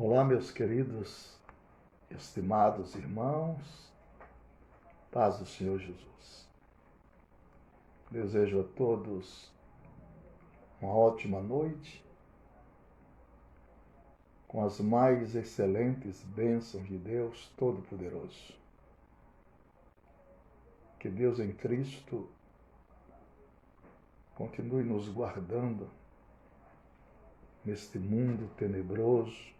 Olá, meus queridos, estimados irmãos, paz do Senhor Jesus. Desejo a todos uma ótima noite, com as mais excelentes bênçãos de Deus Todo-Poderoso. Que Deus em Cristo continue nos guardando neste mundo tenebroso,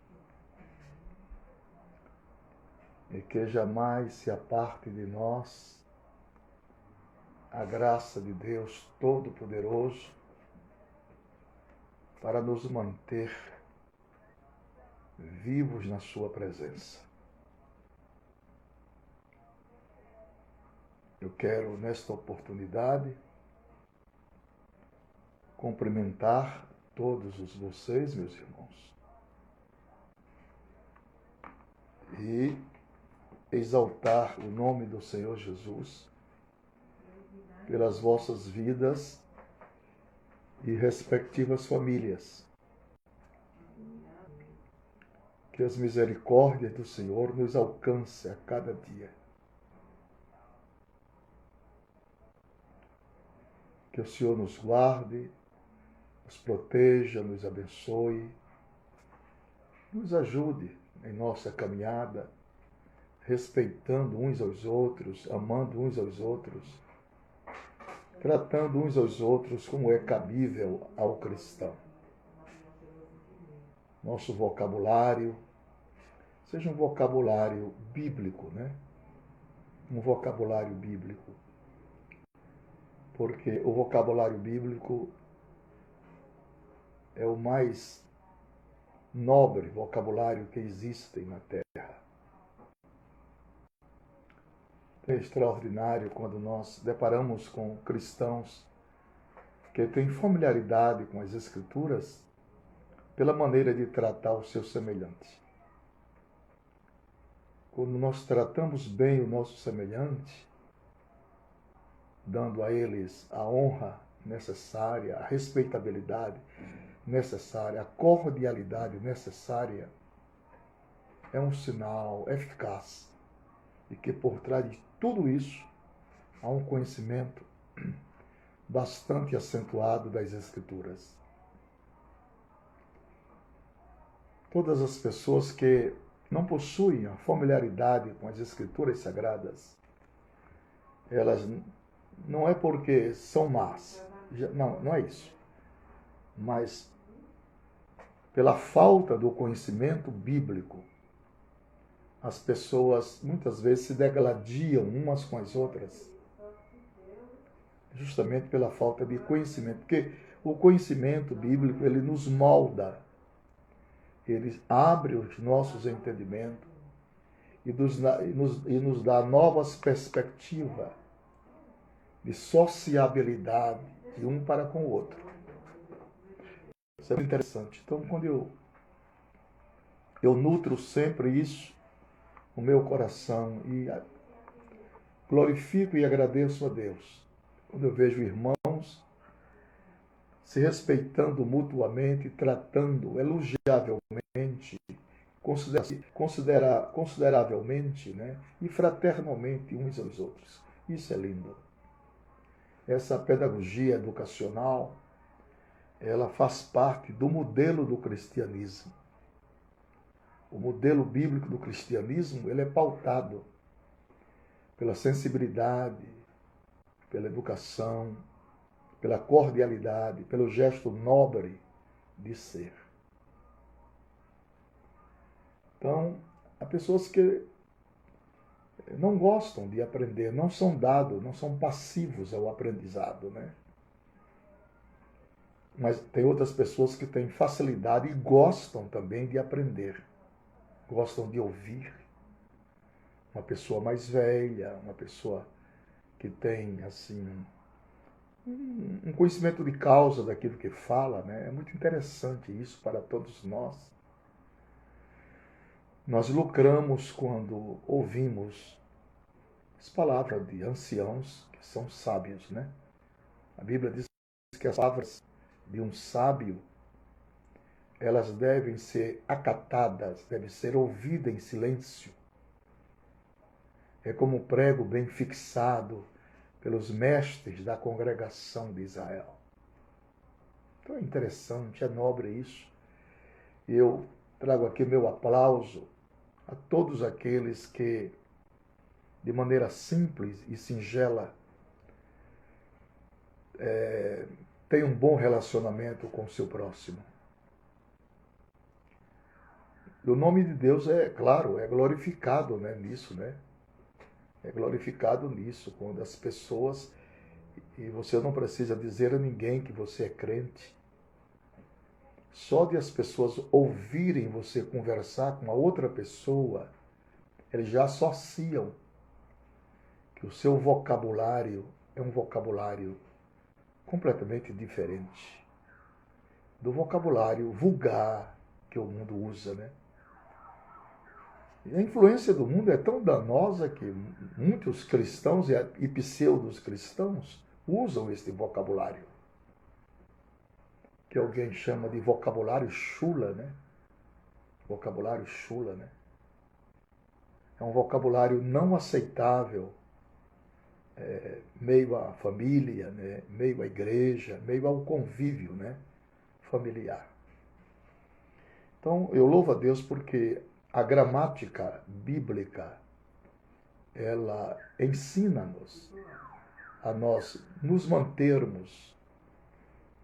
e que jamais se aparte de nós a graça de Deus Todo-Poderoso para nos manter vivos na sua presença. Eu quero, nesta oportunidade, cumprimentar todos vocês, meus irmãos, e exaltar o nome do Senhor Jesus pelas vossas vidas e respectivas famílias. Que as misericórdias do Senhor nos alcance a cada dia. Que o Senhor nos guarde, nos proteja, nos abençoe, nos ajude em nossa caminhada, respeitando uns aos outros, amando uns aos outros, tratando uns aos outros como é cabível ao cristão. Nosso vocabulário seja um vocabulário bíblico, né? Um vocabulário bíblico. Porque o vocabulário bíblico é o mais nobre vocabulário que existe na Terra. É extraordinário quando nós deparamos com cristãos que têm familiaridade com as Escrituras pela maneira de tratar o seu semelhante. Quando nós tratamos bem o nosso semelhante, dando a eles a honra necessária, a respeitabilidade necessária, a cordialidade necessária, é um sinal eficaz de que por trás de tudo isso há um conhecimento bastante acentuado das Escrituras. Todas as pessoas que não possuem a familiaridade com as Escrituras Sagradas, elas não é porque são más, não é isso, mas pela falta do conhecimento bíblico, as pessoas muitas vezes se degladiam umas com as outras, justamente pela falta de conhecimento, porque o conhecimento bíblico, ele nos molda, ele abre os nossos entendimentos e nos dá novas perspectivas de sociabilidade de um para com o outro. Isso é muito interessante. Então, quando eu nutro sempre isso no meu coração e glorifico e agradeço a Deus quando eu vejo irmãos se respeitando mutuamente, tratando elogiavelmente, consideravelmente, né? E fraternalmente uns aos outros. Isso é lindo. Essa pedagogia educacional, ela faz parte do modelo do cristianismo. O modelo bíblico do cristianismo, ele é pautado pela sensibilidade, pela educação, pela cordialidade, pelo gesto nobre de ser. Então, há pessoas que não gostam de aprender, não são dados, não são passivos ao aprendizado, né? Mas tem outras pessoas que têm facilidade e gostam também de aprender, gostam de ouvir. Uma pessoa mais velha, uma pessoa que tem assim um conhecimento de causa daquilo que fala, né? É muito interessante isso para todos nós. Nós lucramos quando ouvimos as palavras de anciãos que são sábios, né? A Bíblia diz que as palavras de um sábio, elas devem ser acatadas, devem ser ouvidas em silêncio. É como um prego bem fixado pelos mestres da congregação de Israel. Então é interessante, é nobre isso. E eu trago aqui meu aplauso a todos aqueles que, de maneira simples e singela, têm um bom relacionamento com o seu próximo. E o nome de Deus é, claro, é glorificado, né, nisso, né? É glorificado nisso, quando as pessoas, e você não precisa dizer a ninguém que você é crente, só de as pessoas ouvirem você conversar com a outra pessoa, eles já associam que o seu vocabulário é um vocabulário completamente diferente do vocabulário vulgar que o mundo usa, né? E a influência do mundo é tão danosa que muitos cristãos e pseudos cristãos usam este vocabulário, que alguém chama de vocabulário chula, né? Vocabulário chula, né? É um vocabulário não aceitável, meio à família, né? Meio à igreja, meio ao convívio, né? Familiar. Então, eu louvo a Deus porque a gramática bíblica, ela ensina-nos a nós nos mantermos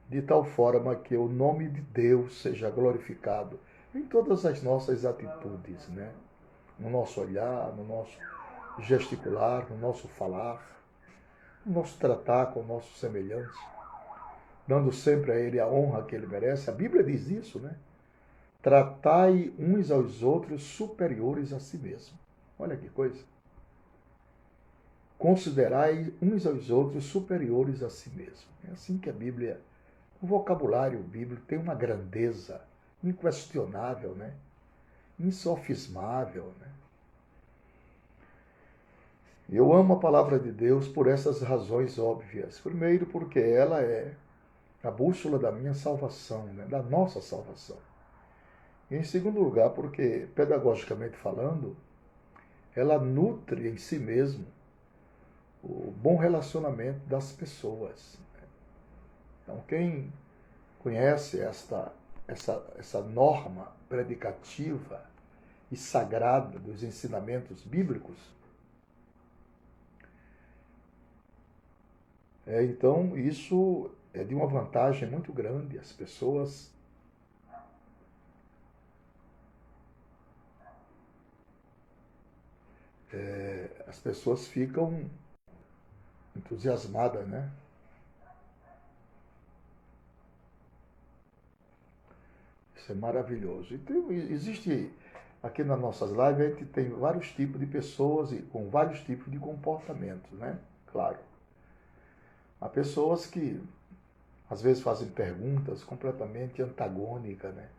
de tal forma que o nome de Deus seja glorificado em todas as nossas atitudes, né? No nosso olhar, no nosso gesticular, no nosso falar, no nosso tratar com o nosso semelhante, dando sempre a ele a honra que ele merece. A Bíblia diz isso, né? Tratai uns aos outros superiores a si mesmo. Olha que coisa. Considerai uns aos outros superiores a si mesmo. É assim que a Bíblia, o vocabulário bíblico tem uma grandeza inquestionável, né? Insofismável, né? Eu amo a palavra de Deus por essas razões óbvias. Primeiro, porque ela é a bússola da minha salvação, né? Da nossa salvação. E em segundo lugar, porque, pedagogicamente falando, ela nutre em si mesmo o bom relacionamento das pessoas. Então, quem conhece essa norma predicativa e sagrada dos ensinamentos bíblicos, então isso é de uma vantagem muito grande. As pessoas ficam entusiasmadas, né? Isso é maravilhoso. Então, existe aqui nas nossas lives, a gente tem vários tipos de pessoas e com vários tipos de comportamentos, né? Claro. Há pessoas que às vezes fazem perguntas completamente antagônicas, né?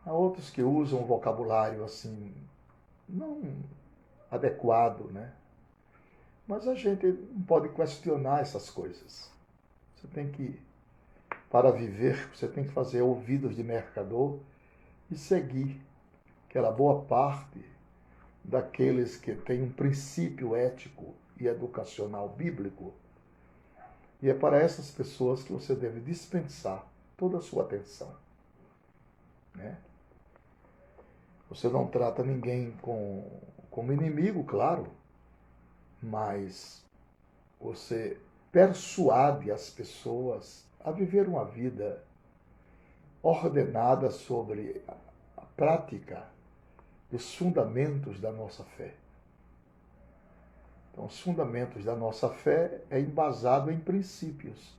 Há outros que usam um vocabulário assim, não adequado, né? Mas a gente não pode questionar essas coisas. Você tem que, para viver, você tem que fazer ouvidos de mercador e seguir aquela boa parte daqueles que têm um princípio ético e educacional bíblico. E é para essas pessoas que você deve dispensar toda a sua atenção, né? Você não trata ninguém como inimigo, claro, mas você persuade as pessoas a viver uma vida ordenada sobre a prática dos fundamentos da nossa fé. Então, os fundamentos da nossa fé é embasado em princípios.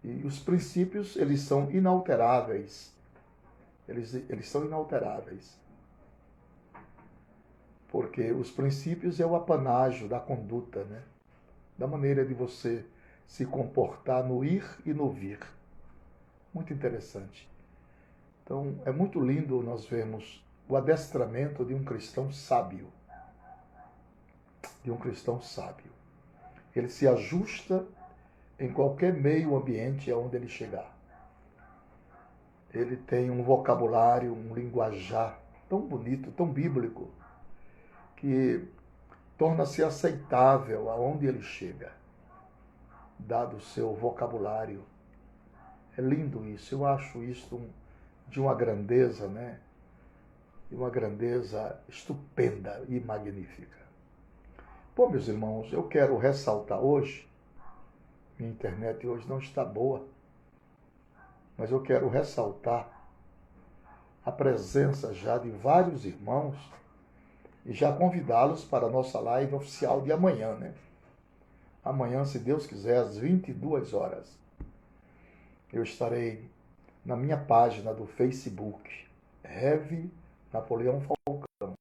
E os princípios, eles são inalteráveis. Eles são inalteráveis. Porque os princípios é o apanágio da conduta, né? Da maneira de você se comportar no ir e no vir. Muito interessante. Então, é muito lindo nós vermos o adestramento de um cristão sábio. De um cristão sábio. Ele se ajusta em qualquer meio ambiente aonde ele chegar. ele tem um vocabulário, um linguajar tão bonito, tão bíblico, que torna-se aceitável aonde ele chega, dado o seu vocabulário. É lindo isso, eu acho isso de uma grandeza, né? De uma grandeza estupenda e magnífica. Bom, meus irmãos, eu quero ressaltar hoje, minha internet hoje não está boa, mas eu quero ressaltar a presença já de vários irmãos e já convidá-los para a nossa live oficial de amanhã, né? Amanhã, se Deus quiser, às 22 horas, eu estarei na minha página do Facebook, Rev Napoleão Falcão.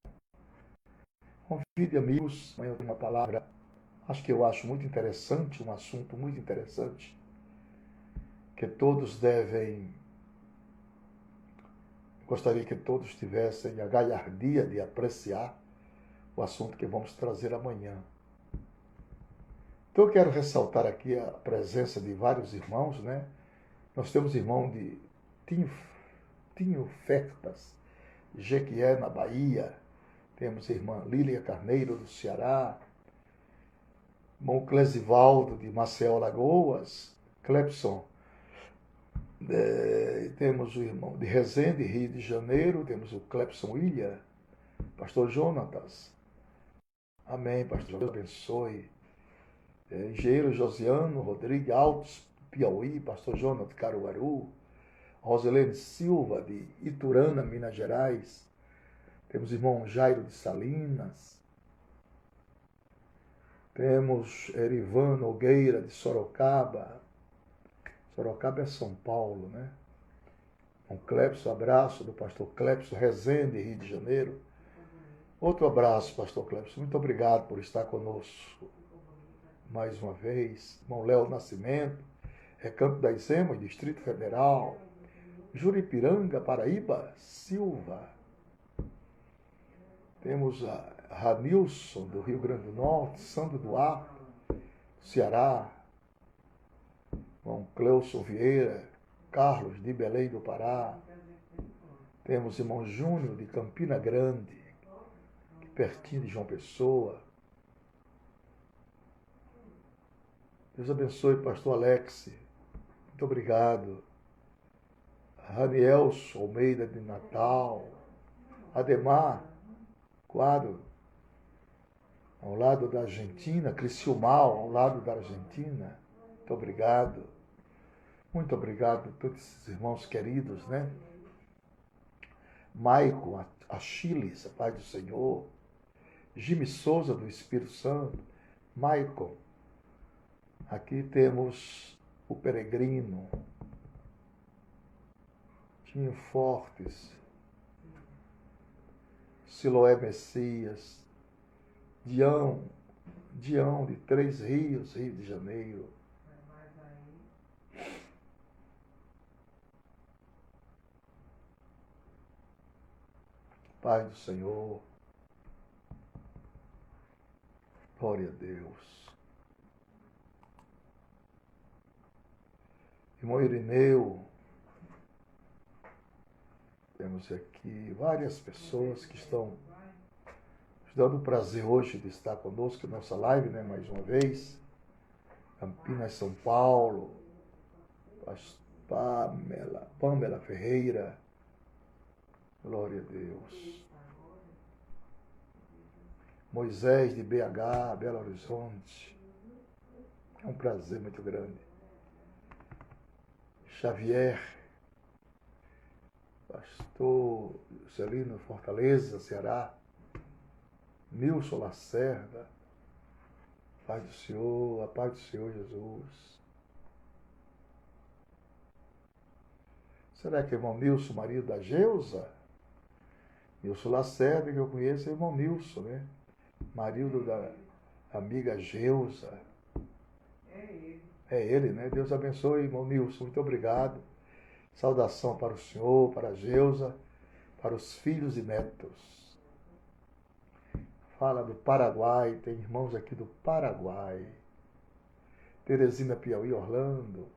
Convide amigos, amanhã eu tenho uma palavra, eu acho muito interessante, um assunto muito interessante, que todos devem, gostaria que todos tivessem a galhardia de apreciar o assunto que vamos trazer amanhã. Então eu quero ressaltar aqui a presença de vários irmãos, né? Nós temos irmão de Tinho Fertas, Jequié, na Bahia. Temos irmã Lília Carneiro, do Ceará. Irmão Clesivaldo, de Maceió, Lagoas. Clepson. Temos o irmão de Resende, Rio de Janeiro. Temos o Clepson Ilha. Pastor Jonatas. Amém, pastor. Deus abençoe. Engenheiro Josiano Rodrigues Altos, Piauí. Pastor Jonatas, Caruaru. Roselene Silva, de Iturana, Minas Gerais. Temos o irmão Jairo de Salinas. Temos Erivan Nogueira, de Sorocaba. Sorocaba é São Paulo, né? Um Clepson, abraço do pastor Clepson Resende, Rio de Janeiro. Outro abraço, pastor Clepson. Muito obrigado por estar conosco mais uma vez. Irmão Léo Nascimento, Recanto das Emas, Distrito Federal. Juripiranga, Paraíba, Silva. Temos a Ranilson, do Rio Grande do Norte, Sandro Duarte, Ceará. Irmão Cleuson Vieira, Carlos, de Belém do Pará. Temos irmão Júnior, de Campina Grande, pertinho de João Pessoa. Deus abençoe, pastor Alex. Muito obrigado. Ranielson Almeida, de Natal. Ademar Quadro, ao lado da Argentina. Criciúmal, ao lado da Argentina. Muito obrigado. Muito obrigado a todos esses irmãos queridos, né? Maicon, Achiles, a paz do Senhor. Jimmy Souza, do Espírito Santo. Maicon. Aqui temos o Peregrino. Tinho Fortes. Siloé Messias. Dião de Três Rios, Rio de Janeiro. Pai do Senhor. Glória a Deus. Irmão Irineu. Temos aqui várias pessoas que estão nos dando o prazer hoje de estar conosco nessa live, né, mais uma vez. Campinas, São Paulo. Pamela Ferreira. Glória a Deus. Moisés, de BH, Belo Horizonte. É um prazer muito grande. Xavier, pastor Celino, Fortaleza, Ceará. Nilson Lacerda. Paz do Senhor, a paz do Senhor Jesus. Será que é irmão Nilson, marido da Geusa? Nilson Lacerda, que eu conheço, é irmão Nilson, né? Marido da amiga Geusa. É ele, né? Deus abençoe, irmão Nilson. Muito obrigado. Saudação para o senhor, para a Geusa, para os filhos e netos. Fala do Paraguai, tem irmãos aqui do Paraguai. Teresina, Piauí, Orlando.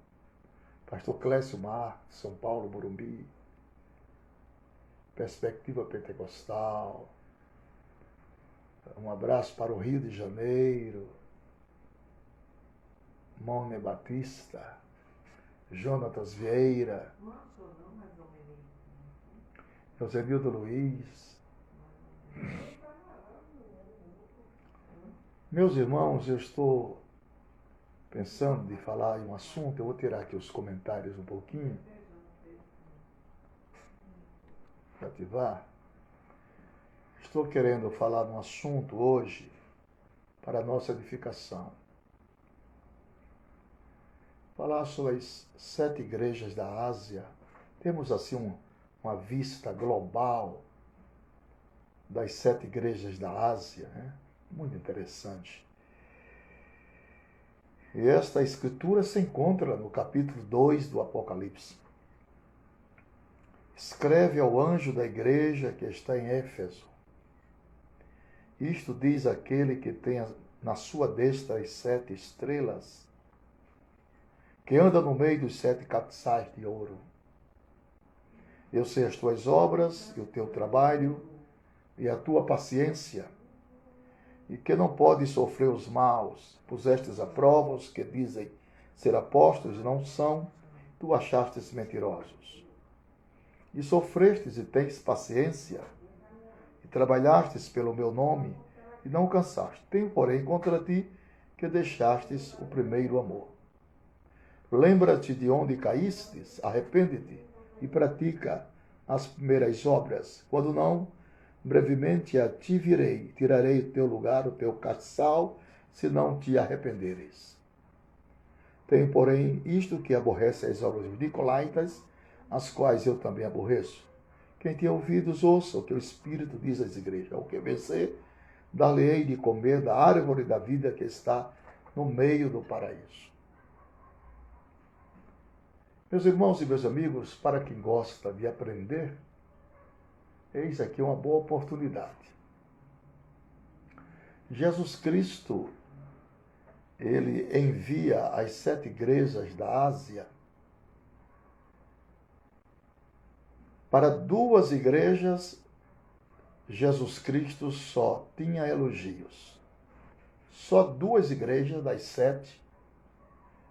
Pastor Clécio Marques, São Paulo, Morumbi. Perspectiva Pentecostal. Um abraço para o Rio de Janeiro. Mone Batista. Jonatas Vieira. Eusenildo Luiz. Meus irmãos, eu estou pensando de falar em um assunto. Eu vou tirar aqui os comentários um pouquinho. Para ativar. Estou querendo falar de um assunto hoje para a nossa edificação. Falar sobre as 7 igrejas da Ásia. Temos assim uma vista global das 7 igrejas da Ásia, né? Muito interessante. E esta escritura se encontra no capítulo 2 do Apocalipse. Escreve ao anjo da igreja que está em Éfeso. Isto diz aquele que tem na sua destra as 7 estrelas, que anda no meio dos 7 cabeçais de ouro. Eu sei as tuas obras e o teu trabalho e a tua paciência, e que não podes sofrer os maus. Pusestes a prova os que dizem ser apóstolos e não são, tu achastes mentirosos. E sofrestes e tens paciência, e trabalhastes pelo meu nome, e não cansaste. Tenho, porém, contra ti que deixastes o primeiro amor. Lembra-te de onde caístes, arrepende-te e pratica as primeiras obras. Quando não, brevemente a ti virei, tirarei do teu lugar o teu castiçal, se não te arrependeres. Tenho, porém, isto que aborrece as obras dos nicolaítas, as quais eu também aborreço. Quem tem ouvidos, ouça o que o Espírito diz às igrejas. Ao que vencer, dar-lhe-ei de comer da árvore da vida que está no meio do paraíso. Meus irmãos e meus amigos, para quem gosta de aprender, eis aqui uma boa oportunidade. Jesus Cristo, ele envia as 7 igrejas da Ásia. Para 2 igrejas, Jesus Cristo só tinha elogios. Só 2 igrejas das 7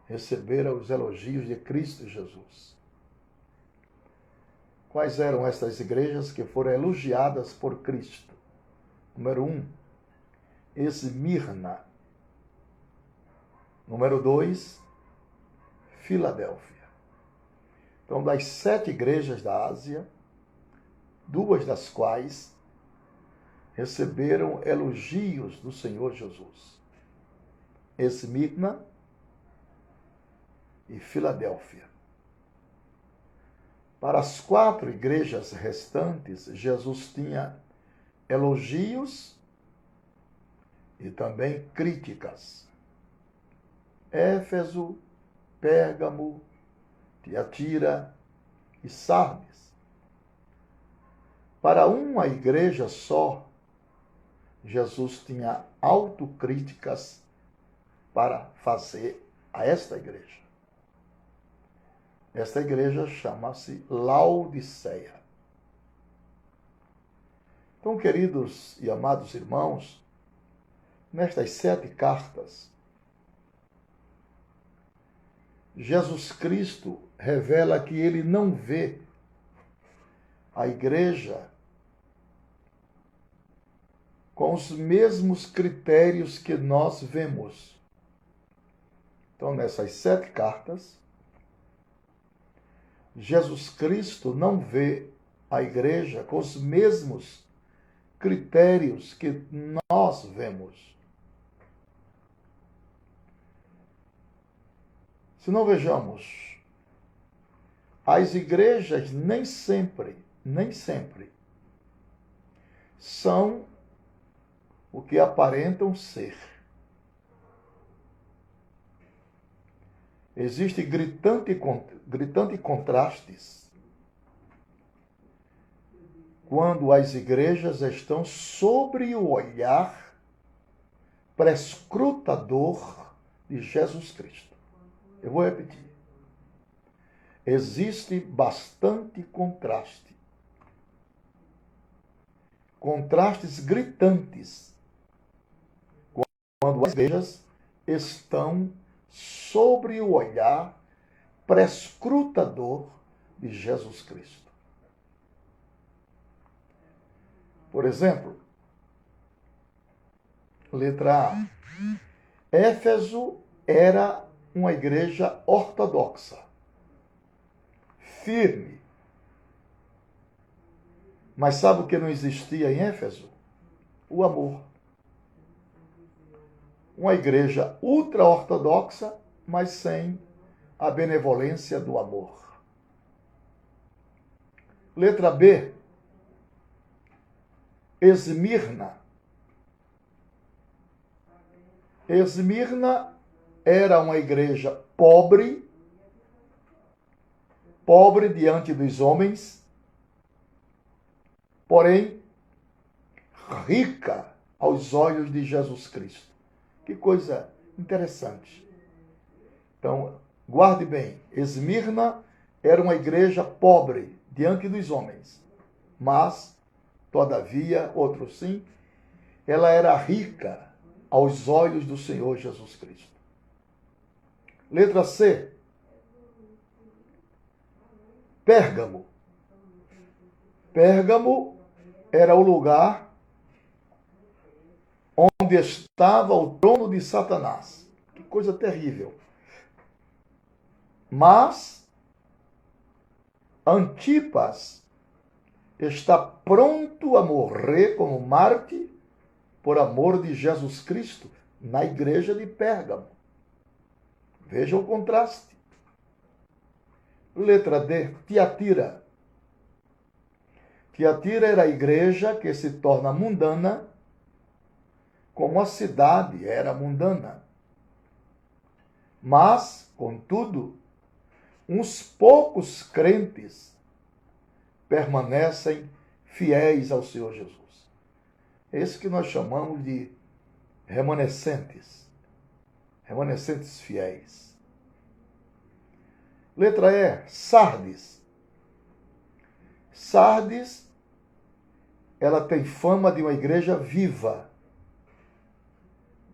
receberam os elogios de Cristo Jesus. Quais eram estas igrejas que foram elogiadas por Cristo? Número 1, Esmirna. Número 2, Filadélfia. Então, das 7 igrejas da Ásia, 2 das quais receberam elogios do Senhor Jesus. Esmirna e Filadélfia. Para as 4 igrejas restantes, Jesus tinha elogios e também críticas. Éfeso, Pérgamo, Tiatira e Sardes. Para uma igreja só, Jesus tinha autocríticas para fazer a esta igreja. Esta igreja chama-se Laodiceia. Então, queridos e amados irmãos, nestas 7 cartas, Jesus Cristo revela que ele não vê a igreja com os mesmos critérios que nós vemos. Então, nessas 7 cartas, Jesus Cristo não vê a igreja com os mesmos critérios que nós vemos. Se não vejamos, as igrejas nem sempre são o que aparentam ser. Existem gritante contrastes quando as igrejas estão sob o olhar prescrutador de Jesus Cristo. Eu vou repetir. Existe bastante contraste contrastes gritantes quando as igrejas estão sobre o olhar prescrutador de Jesus Cristo. Por exemplo, letra A. Éfeso era uma igreja ortodoxa, firme. Mas sabe o que não existia em Éfeso? O amor. Uma igreja ultra-ortodoxa, mas sem a benevolência do amor. Letra B. Esmirna. Esmirna era uma igreja pobre diante dos homens, porém rica aos olhos de Jesus Cristo. Que coisa interessante. Então, guarde bem, Esmirna era uma igreja pobre diante dos homens, mas, todavia, outro sim, ela era rica aos olhos do Senhor Jesus Cristo. Letra C. Pérgamo. Pérgamo era o lugar onde estava o trono de Satanás. Que coisa terrível. Mas Antipas está pronto a morrer como mártir por amor de Jesus Cristo na igreja de Pérgamo. Veja o contraste. Letra D. Tiatira. Tiatira era a igreja que se torna mundana, como a cidade era mundana. Mas, contudo, uns poucos crentes permanecem fiéis ao Senhor Jesus. Esse que nós chamamos de remanescentes. Remanescentes fiéis. Letra E. Sardes. Sardes, ela tem fama de uma igreja viva.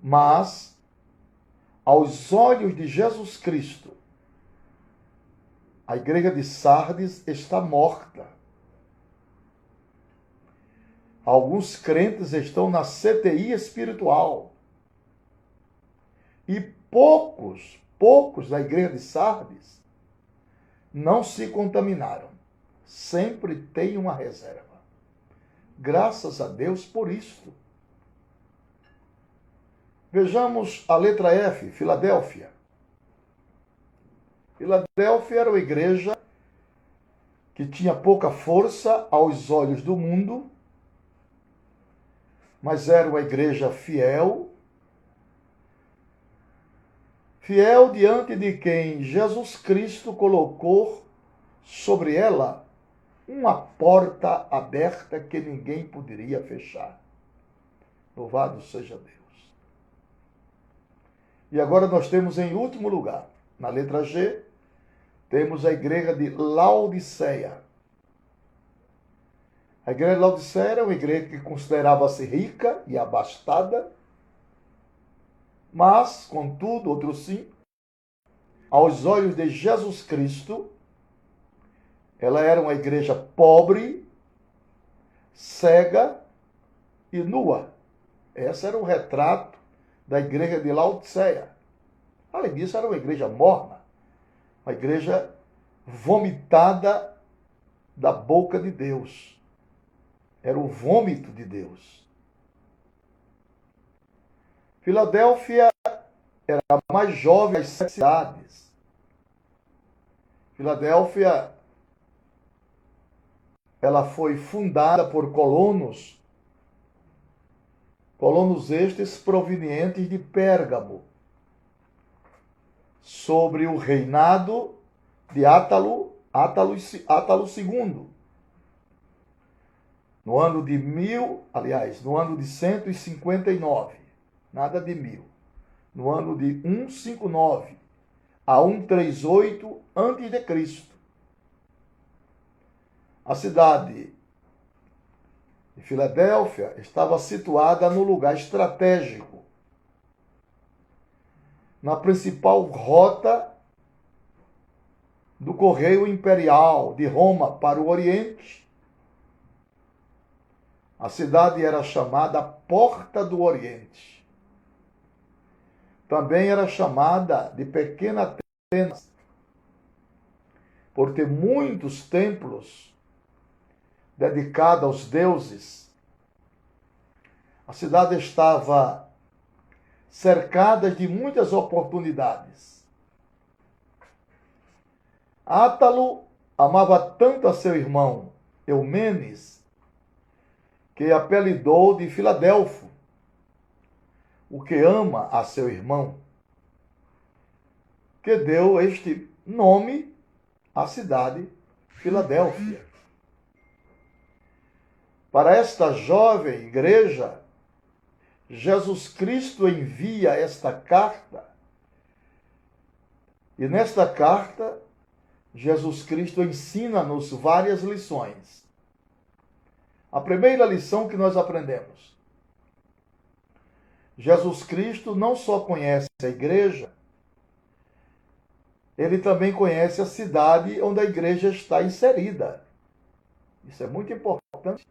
Mas, aos olhos de Jesus Cristo, a igreja de Sardes está morta. Alguns crentes estão na CTI espiritual. E poucos da igreja de Sardes não se contaminaram. Sempre tem uma reserva. Graças a Deus por isto. Vejamos a letra F, Filadélfia. Filadélfia era uma igreja que tinha pouca força aos olhos do mundo, mas era uma igreja fiel diante de quem Jesus Cristo colocou sobre ela uma porta aberta que ninguém poderia fechar. Louvado seja Deus. E agora nós temos em último lugar, na letra G, temos a igreja de Laodiceia. A igreja de Laodiceia era uma igreja que considerava-se rica e abastada, mas, contudo, outro sim, aos olhos de Jesus Cristo, ela era uma igreja pobre, cega e nua. Esse era o retrato da igreja de Laodiceia. Além disso, era uma igreja morna, uma igreja vomitada da boca de Deus. Era o vômito de Deus. Filadélfia era a mais jovem das 7 cidades. Filadélfia, ela foi fundada por colonos estes provenientes de Pérgamo, sobre o reinado de Átalo II. No ano de 159, nada de 1000. No ano de 159 a 138 a.C. A cidade E Filadélfia estava situada no lugar estratégico, na principal rota do correio imperial de Roma para o Oriente. A cidade era chamada Porta do Oriente. Também era chamada de Pequena Atenas, por ter muitos templos dedicados aos deuses. A cidade estava cercada de muitas oportunidades. Átalo amava tanto a seu irmão Eumenes, que apelidou de Filadelfo, o que ama a seu irmão, que deu este nome à cidade Filadélfia. Para esta jovem igreja, Jesus Cristo envia esta carta. E nesta carta, Jesus Cristo ensina-nos várias lições. A primeira lição que nós aprendemos: Jesus Cristo não só conhece a igreja, ele também conhece a cidade onde a igreja está inserida. Isso é muito importante.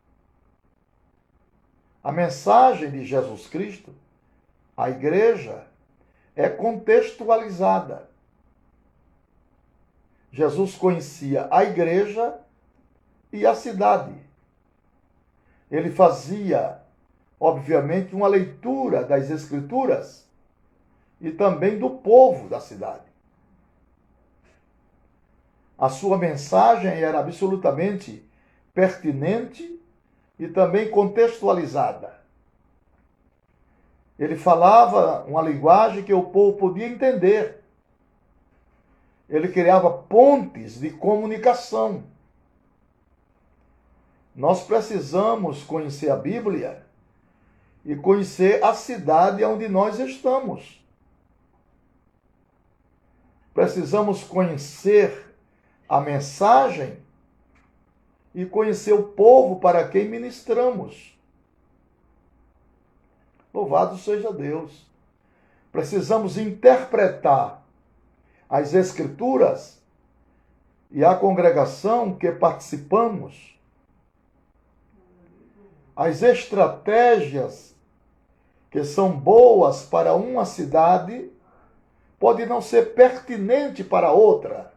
A mensagem de Jesus Cristo à igreja é contextualizada. Jesus conhecia a igreja e a cidade. Ele fazia, obviamente, uma leitura das Escrituras e também do povo da cidade. A sua mensagem era absolutamente pertinente e também contextualizada. Ele falava uma linguagem que o povo podia entender. Ele criava pontes de comunicação. Nós precisamos conhecer a Bíblia e conhecer a cidade onde nós estamos. Precisamos conhecer a mensagem e conhecer o povo para quem ministramos. Louvado seja Deus. Precisamos interpretar as Escrituras e a congregação que participamos. As estratégias que são boas para uma cidade podem não ser pertinentes para outra.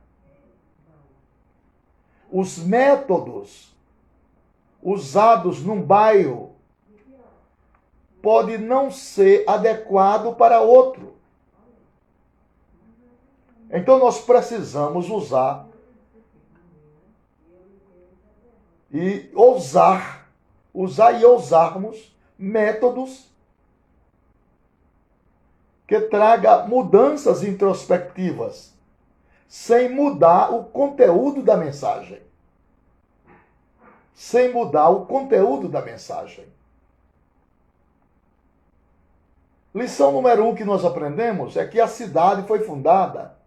Os métodos usados num bairro podem não ser adequados para outro. Então nós precisamos usar e ousarmos métodos que tragam mudanças introspectivas, sem mudar o conteúdo da mensagem. Sem mudar o conteúdo da mensagem. Lição número 1 que nós aprendemos é que a cidade foi fundada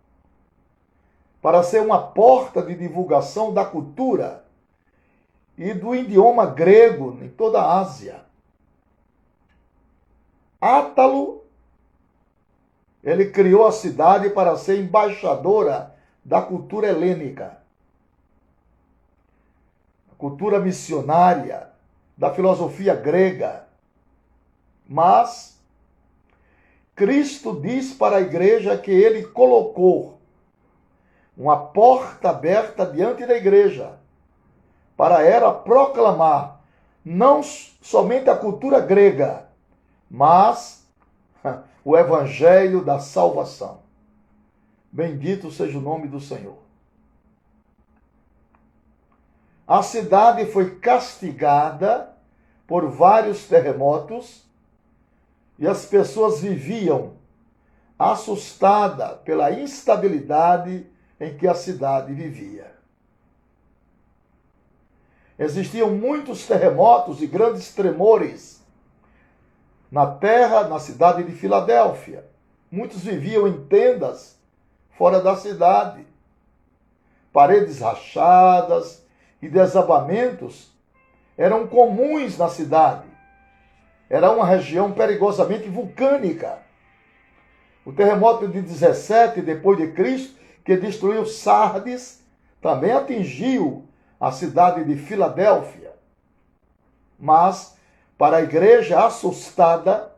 para ser uma porta de divulgação da cultura e do idioma grego em toda a Ásia. Átalo, ele criou a cidade para ser embaixadora da cultura helênica, cultura missionária, da filosofia grega. Mas Cristo diz para a igreja que ele colocou uma porta aberta diante da igreja para ela proclamar não somente a cultura grega, mas o evangelho da salvação. Bendito seja o nome do Senhor. A cidade foi castigada por vários terremotos e as pessoas viviam assustadas pela instabilidade em que a cidade vivia. Existiam muitos terremotos e grandes tremores na terra, na cidade de Filadélfia. Muitos viviam em tendas fora da cidade. Paredes rachadas e desabamentos eram comuns na cidade. Era uma região perigosamente vulcânica. O terremoto de 17 depois de Cristo, que destruiu Sardes, também atingiu a cidade de Filadélfia. Mas, para a igreja assustada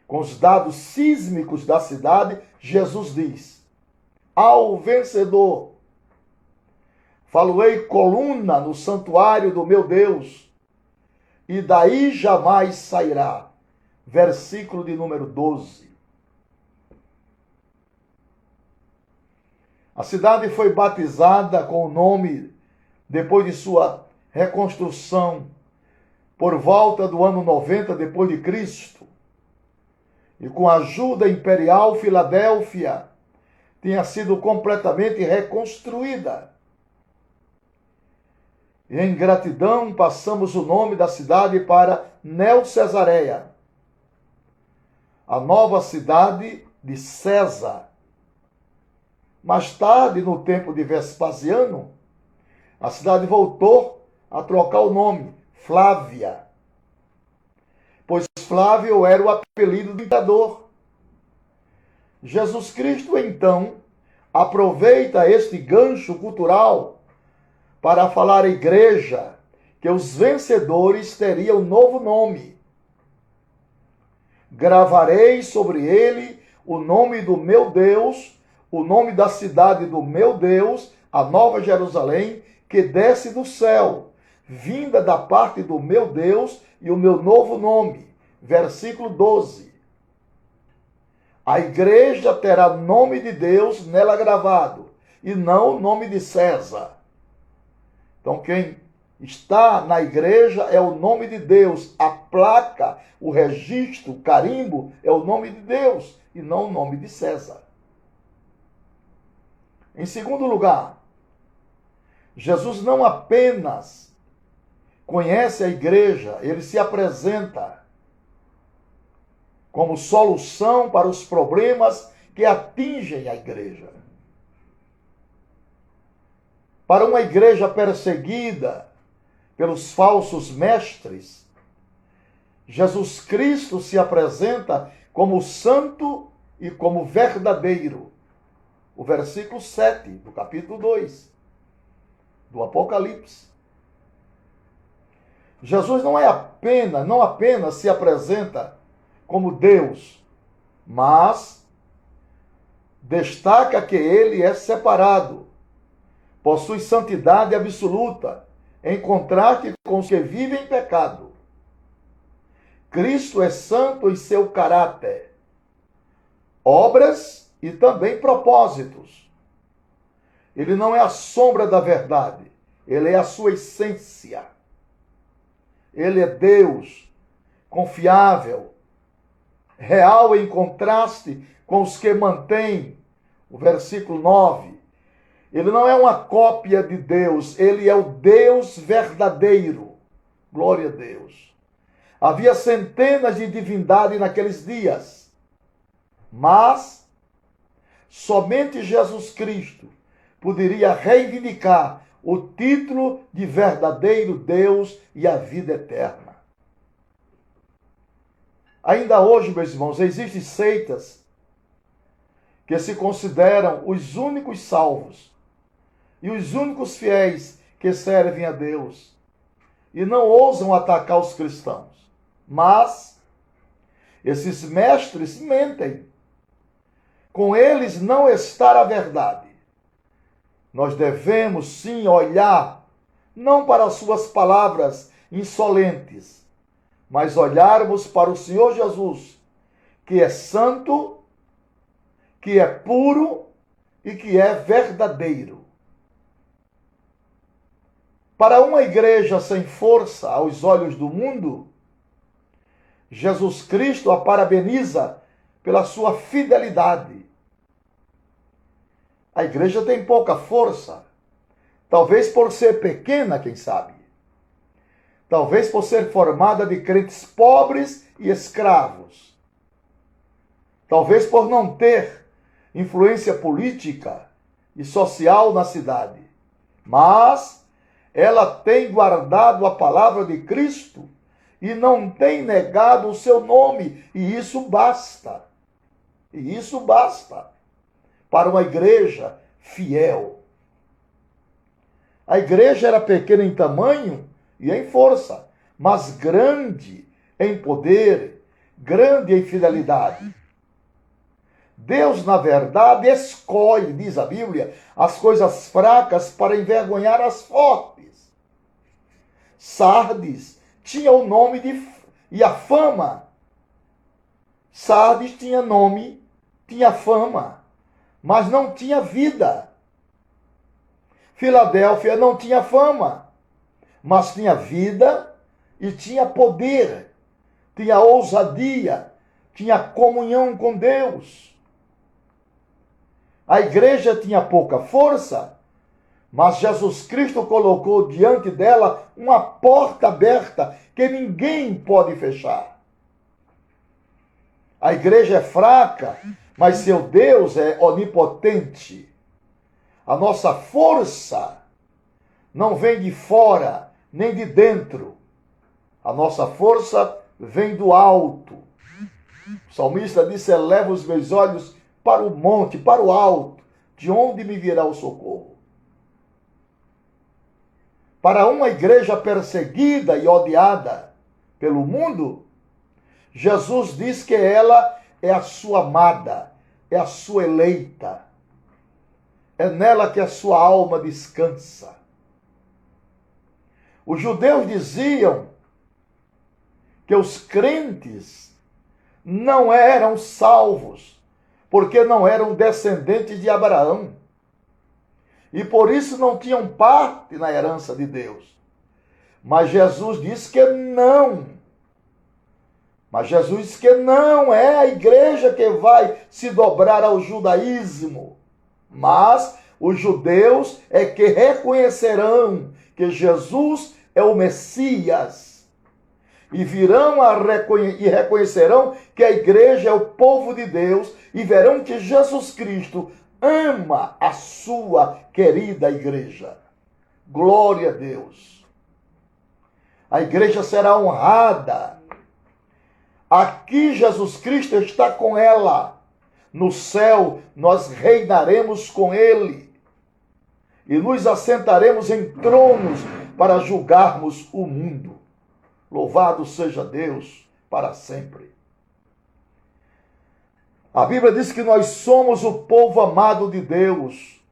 com os dados sísmicos da cidade, Jesus diz: ao vencedor, falo-ei coluna no santuário do meu Deus, e daí jamais sairá. Versículo de número 12. A cidade foi batizada com o nome, depois de sua reconstrução, por volta do ano 90 depois de Cristo. E com a ajuda imperial, Filadélfia tinha sido completamente reconstruída. E em gratidão passamos o nome da cidade para Neo-Cesareia, a nova cidade de César. Mais tarde, no tempo de Vespasiano, a cidade voltou a trocar o nome, Flávia, pois Flávio era o apelido do imperador. Jesus Cristo, então, aproveita este gancho cultural para falar à igreja que os vencedores teriam novo nome. Gravarei sobre ele o nome do meu Deus, o nome da cidade do meu Deus, a Nova Jerusalém, que desce do céu, vinda da parte do meu Deus, e o meu novo nome. Versículo 12. A igreja terá nome de Deus nela gravado, e não o nome de César. Então quem está na igreja é o nome de Deus. A placa, o registro, o carimbo é o nome de Deus e não o nome de César. Em segundo lugar, Jesus não apenas conhece a igreja, ele se apresenta como solução para os problemas que atingem a igreja. Para uma igreja perseguida pelos falsos mestres, Jesus Cristo se apresenta como santo e como verdadeiro. O versículo 7 do capítulo 2 do Apocalipse. Jesus não apenas se apresenta como Deus, mas destaca que ele é separado, possui santidade absoluta, em contraste com os que vivem em pecado. Cristo é santo em seu caráter, obras e também propósitos. Ele não é a sombra da verdade, ele é a sua essência. Ele é Deus, confiável, real em contraste com os que mantêm. O versículo 9. Ele não é uma cópia de Deus, ele é o Deus verdadeiro. Glória a Deus. Havia centenas de divindades naqueles dias, mas somente Jesus Cristo poderia reivindicar o título de verdadeiro Deus e a vida eterna. Ainda hoje, meus irmãos, existem seitas que se consideram os únicos salvos e os únicos fiéis que servem a Deus e não ousam atacar os cristãos. Mas esses mestres mentem. Com eles não está a verdade. Nós devemos sim olhar não para as suas palavras insolentes, mas olharmos para o Senhor Jesus, que é santo, que é puro e que é verdadeiro. Para uma igreja sem força aos olhos do mundo, Jesus Cristo a parabeniza pela sua fidelidade. A igreja tem pouca força, talvez por ser pequena, quem sabe. Talvez por ser formada de crentes pobres e escravos. Talvez por não ter influência política e social na cidade. Mas ela tem guardado a palavra de Cristo e não tem negado o seu nome. E isso basta. E isso basta para uma igreja fiel. A igreja era pequena em tamanho e em força, mas grande em poder, grande em fidelidade. Deus, na verdade, escolhe, diz a Bíblia, as coisas fracas para envergonhar as fortes. Sardes tinha o nome e a fama. Sardes tinha nome, tinha fama, mas não tinha vida. Filadélfia não tinha fama, mas tinha vida e tinha poder, tinha ousadia, tinha comunhão com Deus. A igreja tinha pouca força, mas Jesus Cristo colocou diante dela uma porta aberta que ninguém pode fechar. A igreja é fraca, mas seu Deus é onipotente. A nossa força não vem de fora, nem de dentro. A nossa força vem do alto. O salmista disse: eleva os meus olhos para o monte, para o alto, de onde me virá o socorro. Para uma igreja perseguida e odiada pelo mundo, Jesus diz que ela é a sua amada, é a sua eleita. É nela que a sua alma descansa. Os judeus diziam que os crentes não eram salvos, porque não eram descendentes de Abraão. E por isso não tinham parte na herança de Deus. Mas Jesus disse que não. Mas Jesus disse que não é a igreja que vai se dobrar ao judaísmo. Mas os judeus é que reconhecerão que Jesus é o Messias. E virão e reconhecerão que a igreja é o povo de Deus e verão que Jesus Cristo ama a sua querida igreja. Glória a Deus. A igreja será honrada. Aqui Jesus Cristo está com ela. No céu nós reinaremos com ele. E nos assentaremos em tronos para julgarmos o mundo. Louvado seja Deus para sempre. A Bíblia diz que nós somos o povo amado de Deus,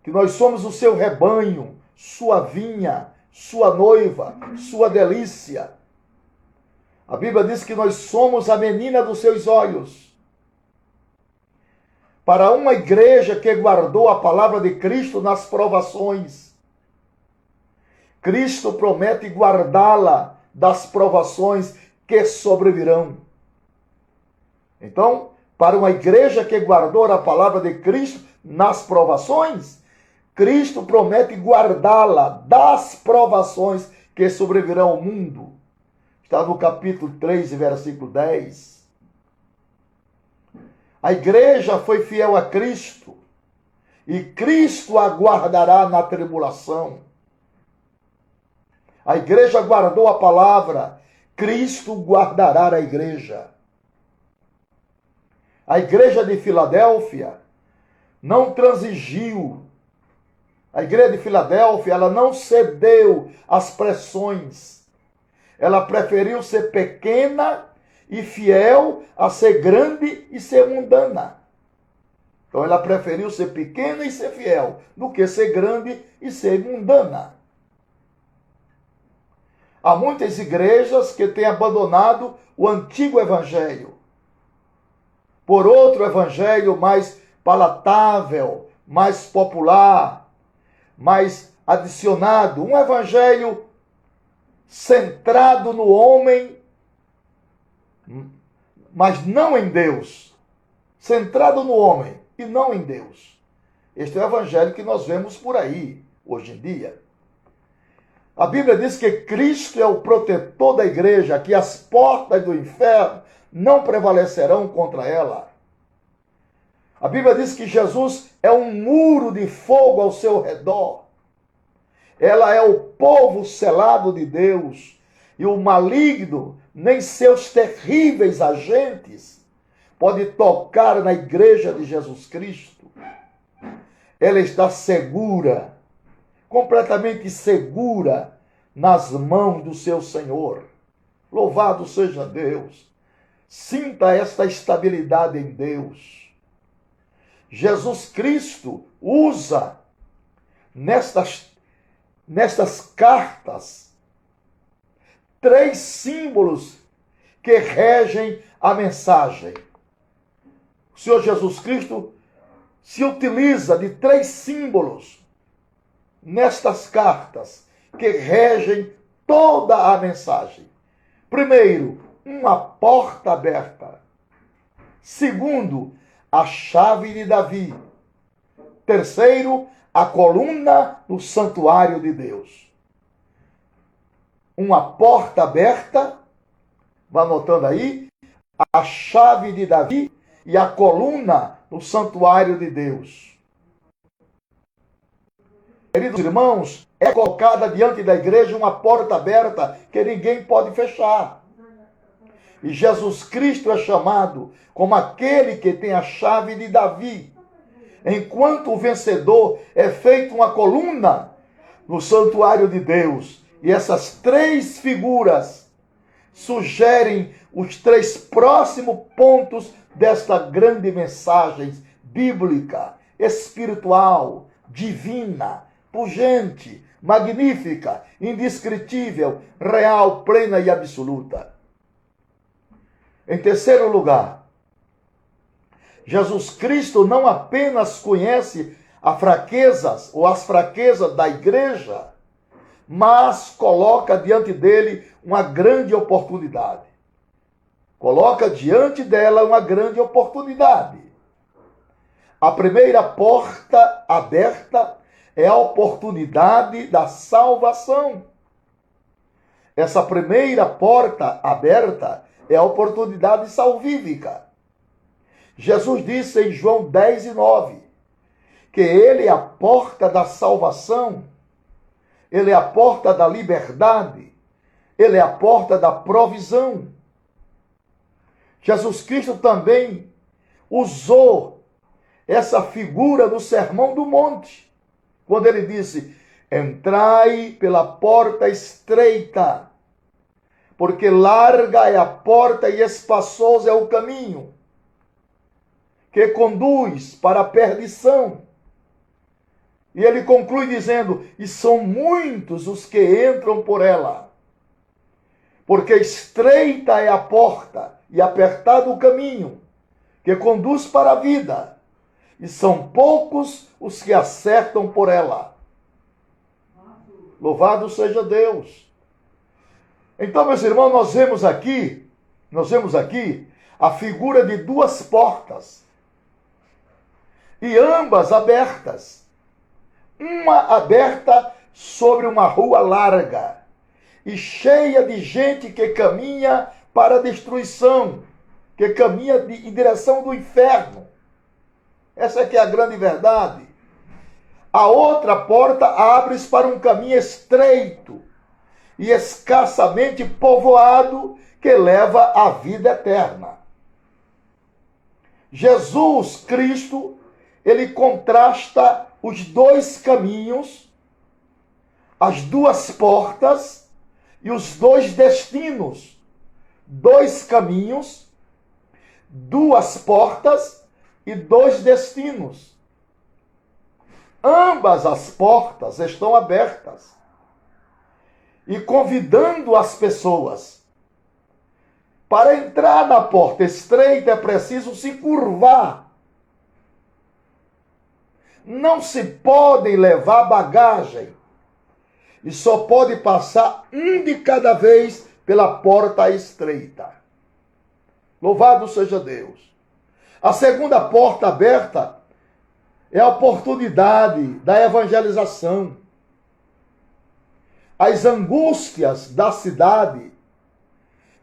que nós somos o seu rebanho, sua vinha, sua noiva, sua delícia. A Bíblia diz que nós somos a menina dos seus olhos. Para uma igreja que guardou a palavra de Cristo nas provações, Cristo promete guardá-la das provações que sobrevirão. Então, para uma igreja que guardou a palavra de Cristo nas provações, Cristo promete guardá-la das provações que sobrevirão ao mundo. Está no capítulo 3, versículo 10. A igreja foi fiel a Cristo e Cristo a guardará na tribulação. A igreja guardou a palavra, Cristo guardará a igreja. A igreja de Filadélfia não transigiu. A igreja de Filadélfia, ela não cedeu às pressões. Ela preferiu ser pequena e fiel a ser grande e ser mundana. Então ela preferiu ser pequena e ser fiel do que ser grande e ser mundana. Há muitas igrejas que têm abandonado o antigo evangelho por outro evangelho mais palatável, mais popular, mais adicionado. Um evangelho centrado no homem, mas não em Deus. Centrado no homem e não em Deus. Este é o evangelho que nós vemos por aí, hoje em dia. A Bíblia diz que Cristo é o protetor da igreja, que as portas do inferno não prevalecerão contra ela. A Bíblia diz que Jesus é um muro de fogo ao seu redor. ela é o povo selado de Deus, e o maligno, nem seus terríveis agentes, pode tocar na igreja de Jesus Cristo. Ela está segura, completamente segura, nas mãos do seu Senhor. Louvado seja Deus. Sinta esta estabilidade em Deus. Jesus Cristo usa nestas cartas 3 símbolos que regem a mensagem. O Senhor Jesus Cristo se utiliza de 3 símbolos nestas cartas que regem toda a mensagem. Primeiro, uma porta aberta. Segundo, a chave de Davi. Terceiro, a coluna no santuário de Deus. Uma porta aberta, vá anotando aí, a chave de Davi e a coluna no santuário de Deus. Queridos irmãos, é colocada diante da igreja uma porta aberta que ninguém pode fechar. E Jesus Cristo é chamado como aquele que tem a chave de Davi. Enquanto o vencedor é feito uma coluna no santuário de Deus. E essas 3 figuras sugerem os 3 próximos pontos desta grande mensagem bíblica, espiritual, divina, pungente, magnífica, indescritível, real, plena e absoluta. Em terceiro lugar, Jesus Cristo não apenas conhece as fraquezas da igreja, mas coloca diante dele uma grande oportunidade. Coloca diante dela uma grande oportunidade. A primeira porta aberta é a oportunidade da salvação. Essa primeira porta aberta é a oportunidade salvífica. Jesus disse em João 10:9 que ele é a porta da salvação, ele é a porta da liberdade, ele é a porta da provisão. Jesus Cristo também usou essa figura no Sermão do Monte, quando ele disse: entrai pela porta estreita, porque larga é a porta e espaçoso é o caminho que conduz para a perdição. E ele conclui dizendo: e são muitos os que entram por ela, porque estreita é a porta e apertado o caminho que conduz para a vida, e são poucos os que acertam por ela. Louvado seja Deus. Então, meus irmãos, nós vemos aqui a figura de 2 portas, e ambas abertas. Uma aberta sobre uma rua larga e cheia de gente que caminha para a destruição, que caminha em direção do inferno. Essa é que é a grande verdade. A outra porta abre-se para um caminho estreito e escassamente povoado que leva à vida eterna. Jesus Cristo, ele contrasta os 2 caminhos, as 2 portas e os 2 destinos. 2 caminhos, 2 portas e 2 destinos. Ambas as portas estão abertas e convidando as pessoas. Para entrar na porta estreita é preciso se curvar. Não se podem levar bagagem e só pode passar um de cada vez pela porta estreita. Louvado seja Deus. A segunda porta aberta é a oportunidade da evangelização. As angústias da cidade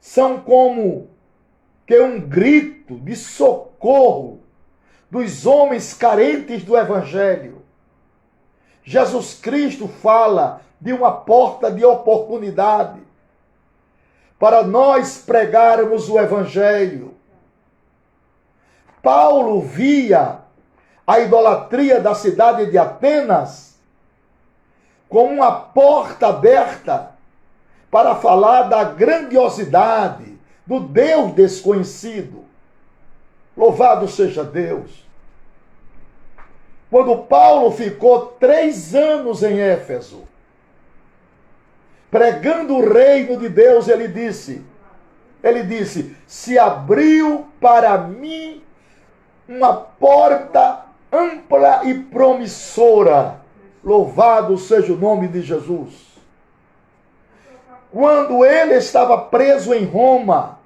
são como que um grito de socorro dos homens carentes do Evangelho. Jesus Cristo fala de uma porta de oportunidade para nós pregarmos o Evangelho. Paulo via a idolatria da cidade de Atenas como uma porta aberta para falar da grandiosidade do Deus desconhecido. Louvado seja Deus. Quando Paulo ficou 3 anos em Éfeso, pregando o reino de Deus, ele disse, se abriu para mim uma porta ampla e promissora. Louvado seja o nome de Jesus. Quando ele estava preso em Roma,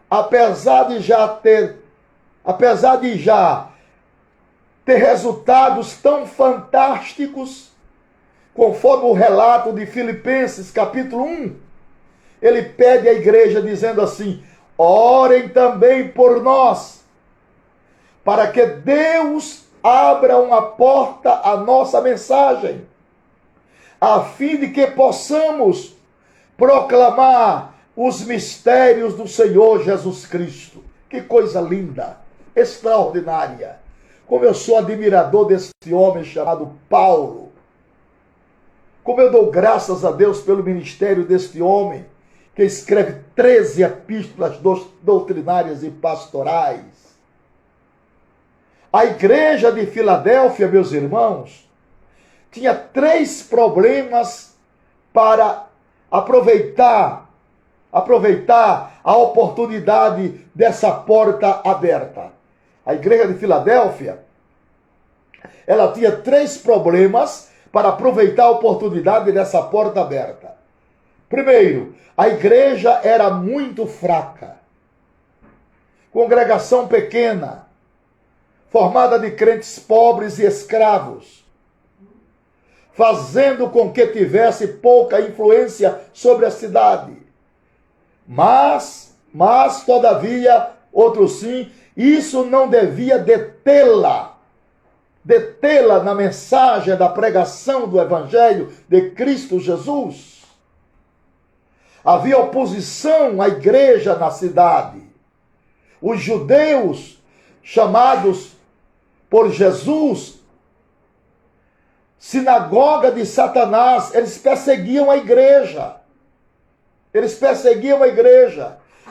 apesar de já ter resultados tão fantásticos, conforme o relato de Filipenses capítulo 1, ele pede à igreja dizendo assim: orem também por nós, para que Deus abra uma porta à nossa mensagem, a fim de que possamos proclamar os mistérios do Senhor Jesus Cristo. Que coisa linda, extraordinária. Como eu sou admirador desse homem chamado Paulo. Como eu dou graças a Deus pelo ministério deste homem, que escreve 13 epístolas doutrinárias e pastorais. A igreja de Filadélfia, meus irmãos, tinha 3 problemas para aproveitar a oportunidade dessa porta aberta. A igreja de Filadélfia, ela tinha 3 problemas para aproveitar a oportunidade dessa porta aberta. Primeiro, a igreja era muito fraca. Congregação pequena, formada de crentes pobres e escravos, fazendo com que tivesse pouca influência sobre a cidade. Mas, todavia, outro sim, isso não devia detê-la na mensagem da pregação do Evangelho de Cristo Jesus. Havia oposição à igreja na cidade. Os judeus, chamados por Jesus sinagoga de Satanás, eles perseguiam a igreja.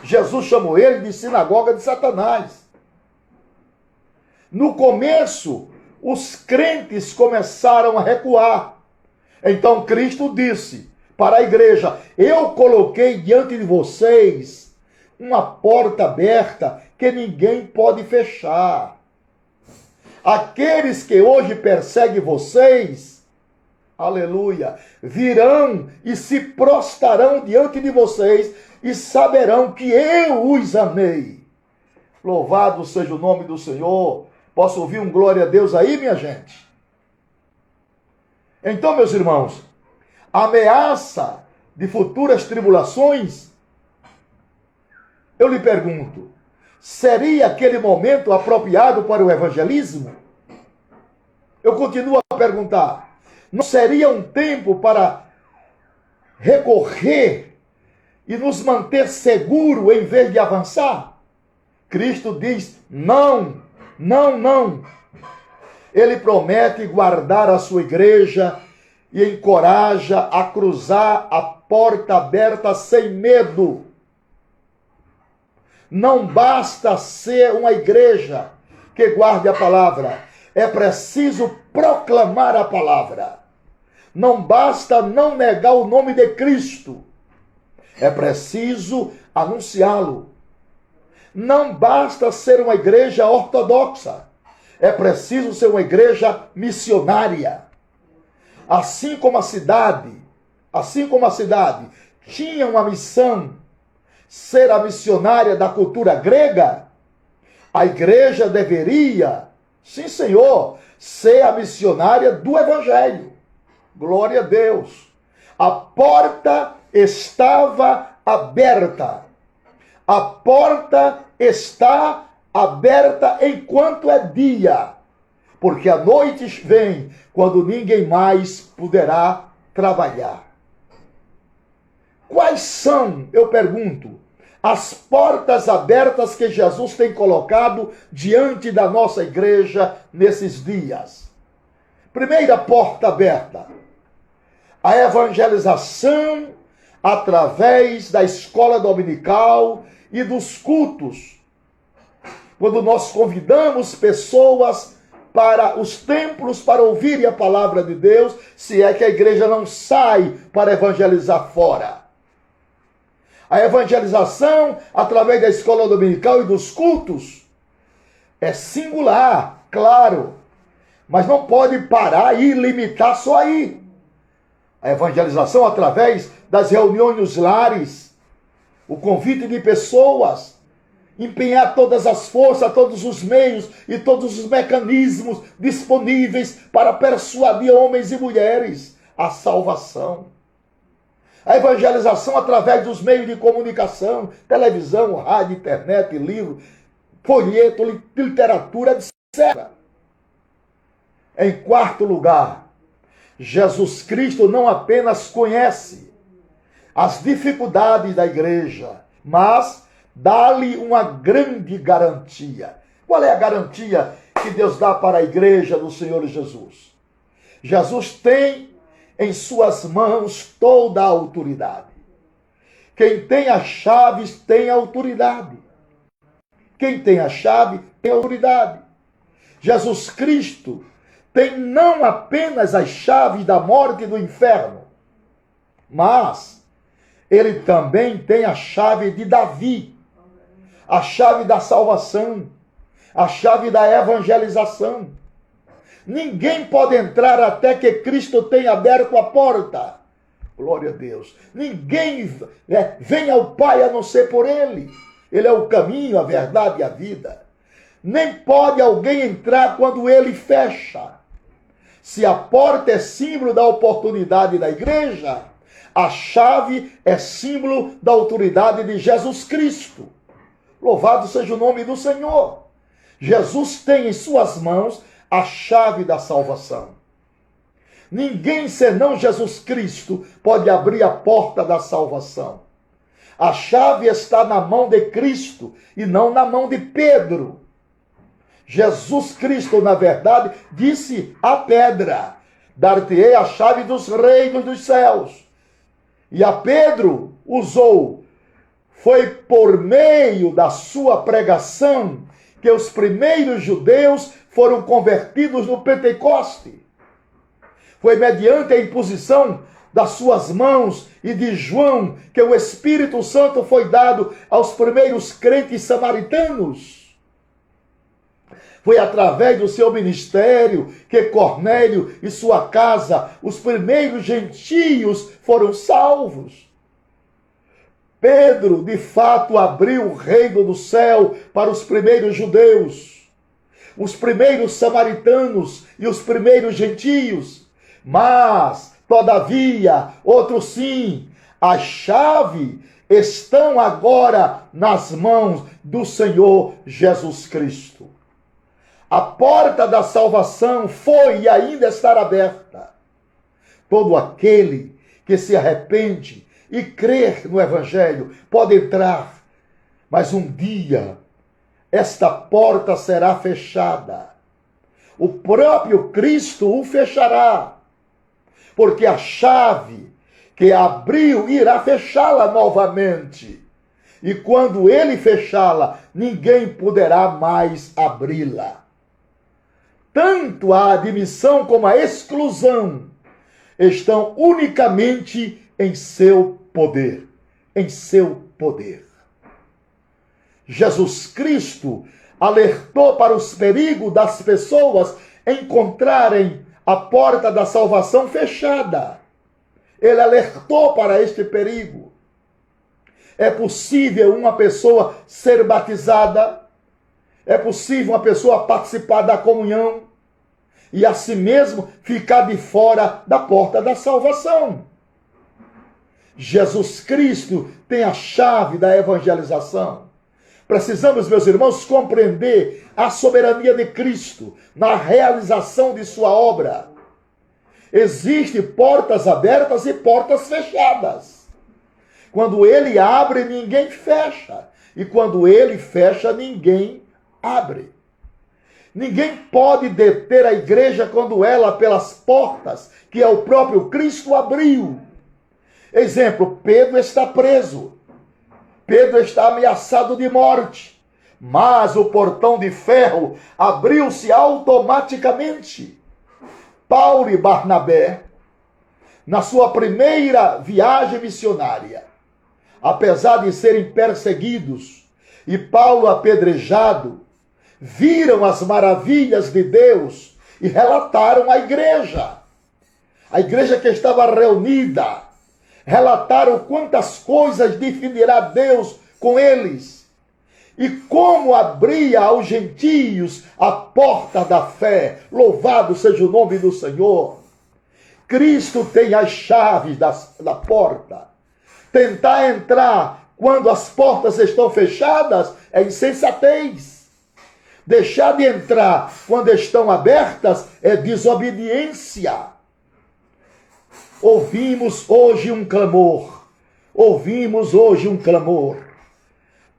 Jesus chamou ele de sinagoga de Satanás. No começo, os crentes começaram a recuar. Então Cristo disse para a igreja: eu coloquei diante de vocês uma porta aberta que ninguém pode fechar. Aqueles que hoje perseguem vocês, aleluia, virão e se prostrarão diante de vocês e saberão que eu os amei. Louvado seja o nome do Senhor. Posso ouvir um glória a Deus aí, minha gente? Então, meus irmãos, a ameaça de futuras tribulações, eu lhe pergunto, seria aquele momento apropriado para o evangelismo? Eu continuo a perguntar, não seria um tempo para recorrer e nos manter seguros em vez de avançar? Cristo diz, não. Ele promete guardar a sua igreja e encoraja a cruzar a porta aberta sem medo. Não basta ser uma igreja que guarde a palavra. É preciso proclamar a palavra. Não basta não negar o nome de Cristo. É preciso anunciá-lo. Não basta ser uma igreja ortodoxa. É preciso ser uma igreja missionária. Assim como a cidade tinha uma missão, ser a missionária da cultura grega, a igreja deveria, sim senhor, ser a missionária do evangelho. Glória a Deus. A porta estava aberta. A porta está aberta enquanto é dia, porque a noite vem quando ninguém mais poderá trabalhar. Quais são, eu pergunto, as portas abertas que Jesus tem colocado diante da nossa igreja nesses dias? Primeira porta aberta, a evangelização através da escola dominical e dos cultos. Quando nós convidamos pessoas para os templos para ouvirem a palavra de Deus, se é que a igreja não sai para evangelizar fora. A evangelização através da escola dominical e dos cultos é singular, claro, mas não pode parar e limitar só aí. A evangelização através das reuniões nos lares, o convite de pessoas, empenhar todas as forças, todos os meios e todos os mecanismos disponíveis para persuadir homens e mulheres à salvação. A evangelização através dos meios de comunicação, televisão, rádio, internet, livro, folheto, literatura, etc. Em quarto lugar, Jesus Cristo não apenas conhece as dificuldades da igreja, mas dá-lhe uma grande garantia. Qual é a garantia que Deus dá para a igreja do Senhor Jesus? Jesus tem em suas mãos toda a autoridade. Quem tem as chaves tem autoridade. Quem tem a chave tem autoridade. Jesus Cristo tem não apenas as chaves da morte e do inferno, mas ele também tem a chave de Davi, a chave da salvação, a chave da evangelização. Ninguém pode entrar até que Cristo tenha aberto a porta. Glória a Deus. Ninguém vem ao Pai a não ser por Ele. Ele é o caminho, a verdade e a vida. Nem pode alguém entrar quando Ele fecha. Se a porta é símbolo da oportunidade da igreja, a chave é símbolo da autoridade de Jesus Cristo. Louvado seja o nome do Senhor. Jesus tem em suas mãos a chave da salvação. Ninguém senão Jesus Cristo pode abrir a porta da salvação. A chave está na mão de Cristo e não na mão de Pedro. Jesus Cristo, na verdade, disse à pedra: dar-te-ei a chave dos reinos dos céus. E a Pedro usou. Foi por meio da sua pregação que os primeiros judeus foram convertidos no Pentecoste. Foi mediante a imposição das suas mãos e de João que o Espírito Santo foi dado aos primeiros crentes samaritanos. Foi através do seu ministério que Cornélio e sua casa, os primeiros gentios, foram salvos. Pedro, de fato, abriu o reino do céu para os primeiros judeus, os primeiros samaritanos e os primeiros gentios. Mas, todavia, outros sim, a chave estão agora nas mãos do Senhor Jesus Cristo. A porta da salvação foi e ainda está aberta. Todo aquele que se arrepende e crer no Evangelho pode entrar, mas um dia esta porta será fechada. O próprio Cristo o fechará, porque a chave que abriu irá fechá-la novamente. E quando ele fechá-la, ninguém poderá mais abri-la. Tanto a admissão como a exclusão estão unicamente em seu poder. Em seu poder. Jesus Cristo alertou para os perigos das pessoas encontrarem a porta da salvação fechada. Ele alertou para este perigo. É possível uma pessoa ser batizada, é possível uma pessoa participar da comunhão e assim mesmo ficar de fora da porta da salvação. Jesus Cristo tem a chave da evangelização. Precisamos, meus irmãos, compreender a soberania de Cristo na realização de sua obra. Existem portas abertas e portas fechadas. Quando ele abre, ninguém fecha. E quando ele fecha, ninguém abre. Ninguém pode deter a igreja quando ela, pelas portas que é o próprio Cristo, abriu. Exemplo, Pedro está preso. Pedro está ameaçado de morte. Mas o portão de ferro abriu-se automaticamente. Paulo e Barnabé, na sua primeira viagem missionária, apesar de serem perseguidos e Paulo apedrejado, viram as maravilhas de Deus e relataram à igreja. A igreja que estava reunida, relataram quantas coisas definirá Deus com eles e como abria aos gentios a porta da fé. Louvado seja o nome do Senhor. Cristo tem as chaves da porta. Tentar entrar quando as portas estão fechadas é insensatez. Deixar de entrar quando estão abertas é desobediência. Ouvimos hoje um clamor.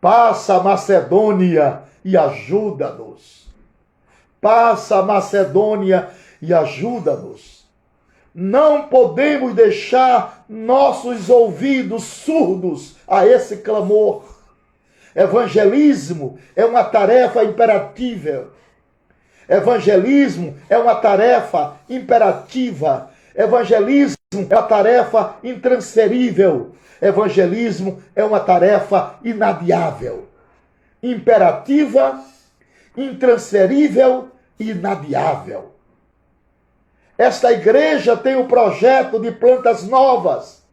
Passa a Macedônia e ajuda-nos. Passa a Macedônia e ajuda-nos. Não podemos deixar nossos ouvidos surdos a esse clamor. Evangelismo é uma tarefa imperativa. Evangelismo é uma tarefa imperativa. Evangelismo é uma tarefa intransferível. Evangelismo é uma tarefa inadiável. Imperativa, intransferível e inadiável. Esta igreja tem o projeto de plantas novas.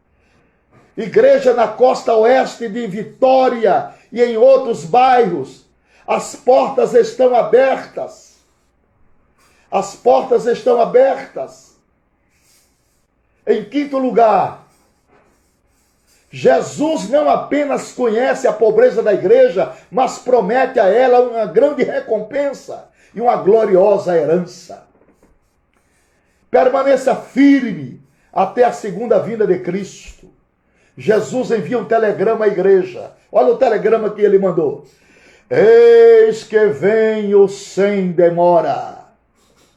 Igreja na costa oeste de Vitória e em outros bairros. As portas estão abertas. As portas estão abertas. Em quinto lugar, Jesus não apenas conhece a pobreza da igreja, mas promete a ela uma grande recompensa e uma gloriosa herança. Permaneça firme até a segunda vinda de Cristo. Jesus envia um telegrama à igreja. Olha o telegrama que ele mandou. Eis que venho sem demora.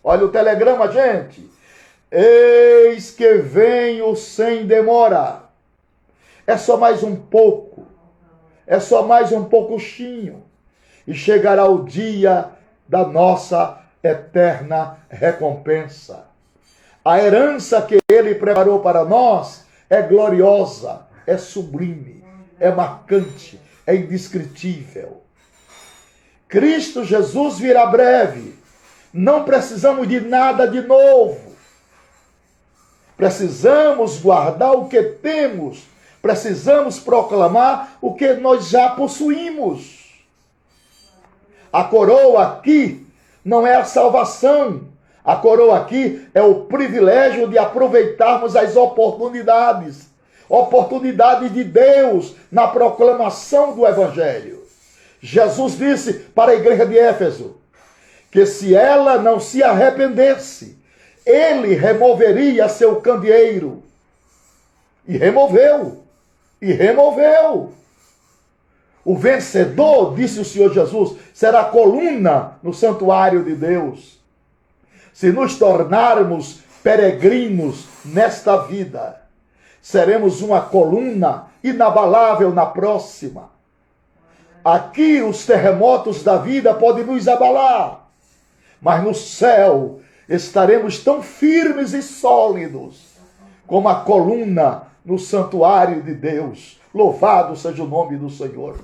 Olha o telegrama, gente. Eis que venho sem demora. É só mais um pouco. É só mais um pouquinho. E chegará o dia da nossa eterna recompensa. A herança que ele preparou para nós é gloriosa, é sublime, é marcante, é indescritível. Cristo Jesus virá breve. Não precisamos de nada de novo. Precisamos guardar o que temos. Precisamos proclamar o que nós já possuímos. A coroa aqui não é a salvação. A coroa aqui é o privilégio de aproveitarmos as oportunidades. Oportunidades de Deus na proclamação do Evangelho. Jesus disse para a igreja de Éfeso que se ela não se arrependesse, ele removeria seu candeeiro. E removeu. E removeu. O vencedor, disse o Senhor Jesus, será coluna no santuário de Deus. Se nos tornarmos peregrinos nesta vida, seremos uma coluna inabalável na próxima. Aqui os terremotos da vida podem nos abalar, mas no céu estaremos tão firmes e sólidos como a coluna no santuário de Deus. Louvado seja o nome do Senhor.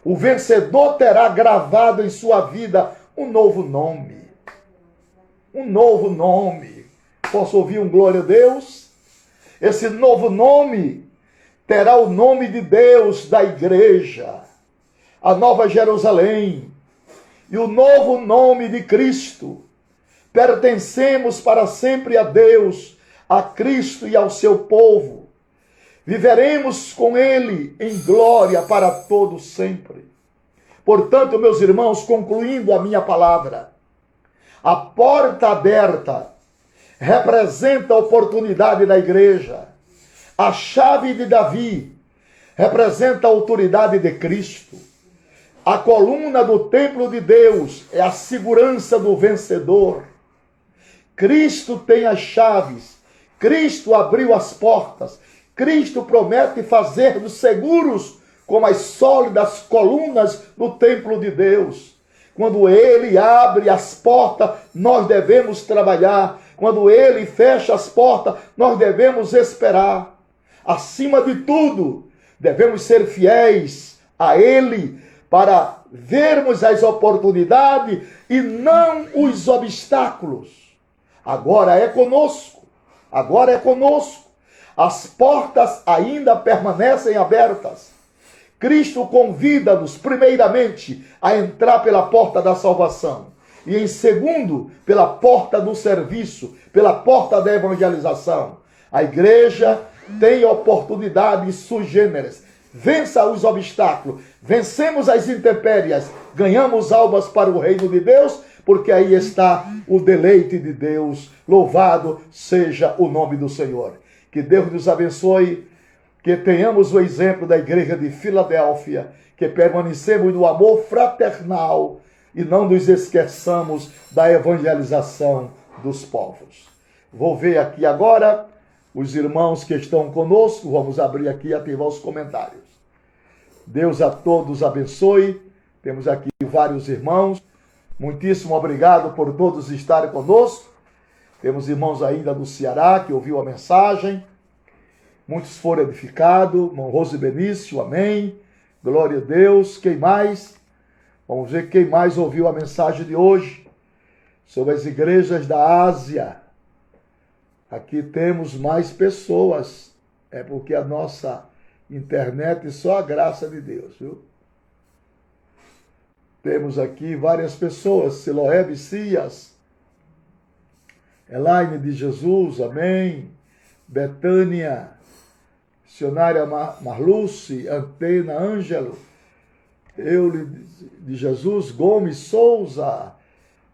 O vencedor terá gravado em sua vida um novo nome. Um novo nome. Posso ouvir um glória a Deus? Esse novo nome terá o nome de Deus da igreja, a Nova Jerusalém, e o novo nome de Cristo. Pertencemos para sempre a Deus, a Cristo e ao seu povo. Viveremos com Ele em glória para todo sempre. Portanto, meus irmãos, concluindo a minha palavra, a porta aberta representa a oportunidade da igreja. A chave de Davi representa a autoridade de Cristo. A coluna do templo de Deus é a segurança do vencedor. Cristo tem as chaves. Cristo abriu as portas. Cristo promete fazer-nos seguros como as sólidas colunas do templo de Deus. Quando Ele abre as portas, nós devemos trabalhar. Quando Ele fecha as portas, nós devemos esperar. Acima de tudo, devemos ser fiéis a Ele para vermos as oportunidades e não os obstáculos. Agora é conosco. Agora é conosco. As portas ainda permanecem abertas. Cristo convida-nos, primeiramente, a entrar pela porta da salvação. E, em segundo, pela porta do serviço, pela porta da evangelização. A igreja tem oportunidades sui generis. Vença os obstáculos. Vencemos as intempéries. Ganhamos almas para o reino de Deus, porque aí está o deleite de Deus. Louvado seja o nome do Senhor. Que Deus nos abençoe. Que tenhamos o exemplo da igreja de Filadélfia, que permanecemos no amor fraternal e não nos esqueçamos da evangelização dos povos. Vou ver aqui agora os irmãos que estão conosco, vamos abrir aqui e ativar os comentários. Deus a todos abençoe, temos aqui vários irmãos, muitíssimo obrigado por todos estarem conosco. Temos irmãos ainda do Ceará que ouviu a mensagem. Muitos foram edificados. Irmão Rose Benício, amém. Glória a Deus. Quem mais? Vamos ver quem mais ouviu a mensagem de hoje sobre as igrejas da Ásia. Aqui temos mais pessoas. É porque a nossa internet é só a graça de Deus, viu? Temos aqui várias pessoas. Siloé Bicias, Elaine de Jesus, amém. Betânia, missionária Marluce, Antena Ângelo, Eule de Jesus, Gomes Souza.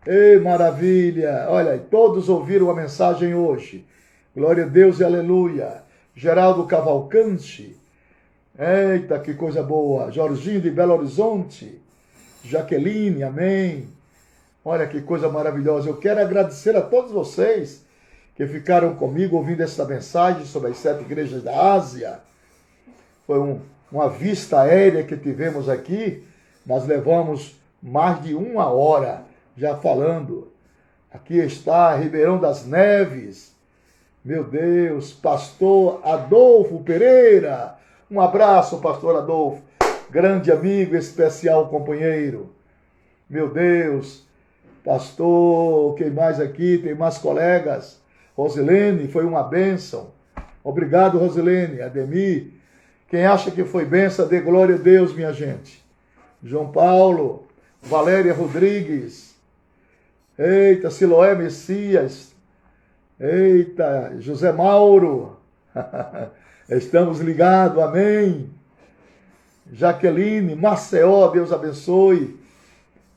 Ei, maravilha! Olha, todos ouviram a mensagem hoje. Glória a Deus e aleluia. Geraldo Cavalcante. Eita, que coisa boa. Jorginho de Belo Horizonte. Jaqueline, amém. Olha que coisa maravilhosa. Eu quero agradecer a todos vocês que ficaram comigo ouvindo essa mensagem sobre as 7 igrejas da Ásia. Foi uma vista aérea que tivemos aqui. Nós levamos mais de 1 hora já falando. Aqui está Ribeirão das Neves. Meu Deus, pastor Adolfo Pereira. Um abraço, pastor Adolfo. Grande amigo, especial companheiro. Meu Deus, pastor, quem mais aqui? Tem mais colegas. Rosilene, foi uma bênção. Obrigado, Rosilene. Ademir, quem acha que foi bênção, dê glória a Deus, minha gente. João Paulo, Valéria Rodrigues. Eita, Siloé Messias. Eita, José Mauro. Estamos ligados, amém. Jaqueline, Maceió, Deus abençoe.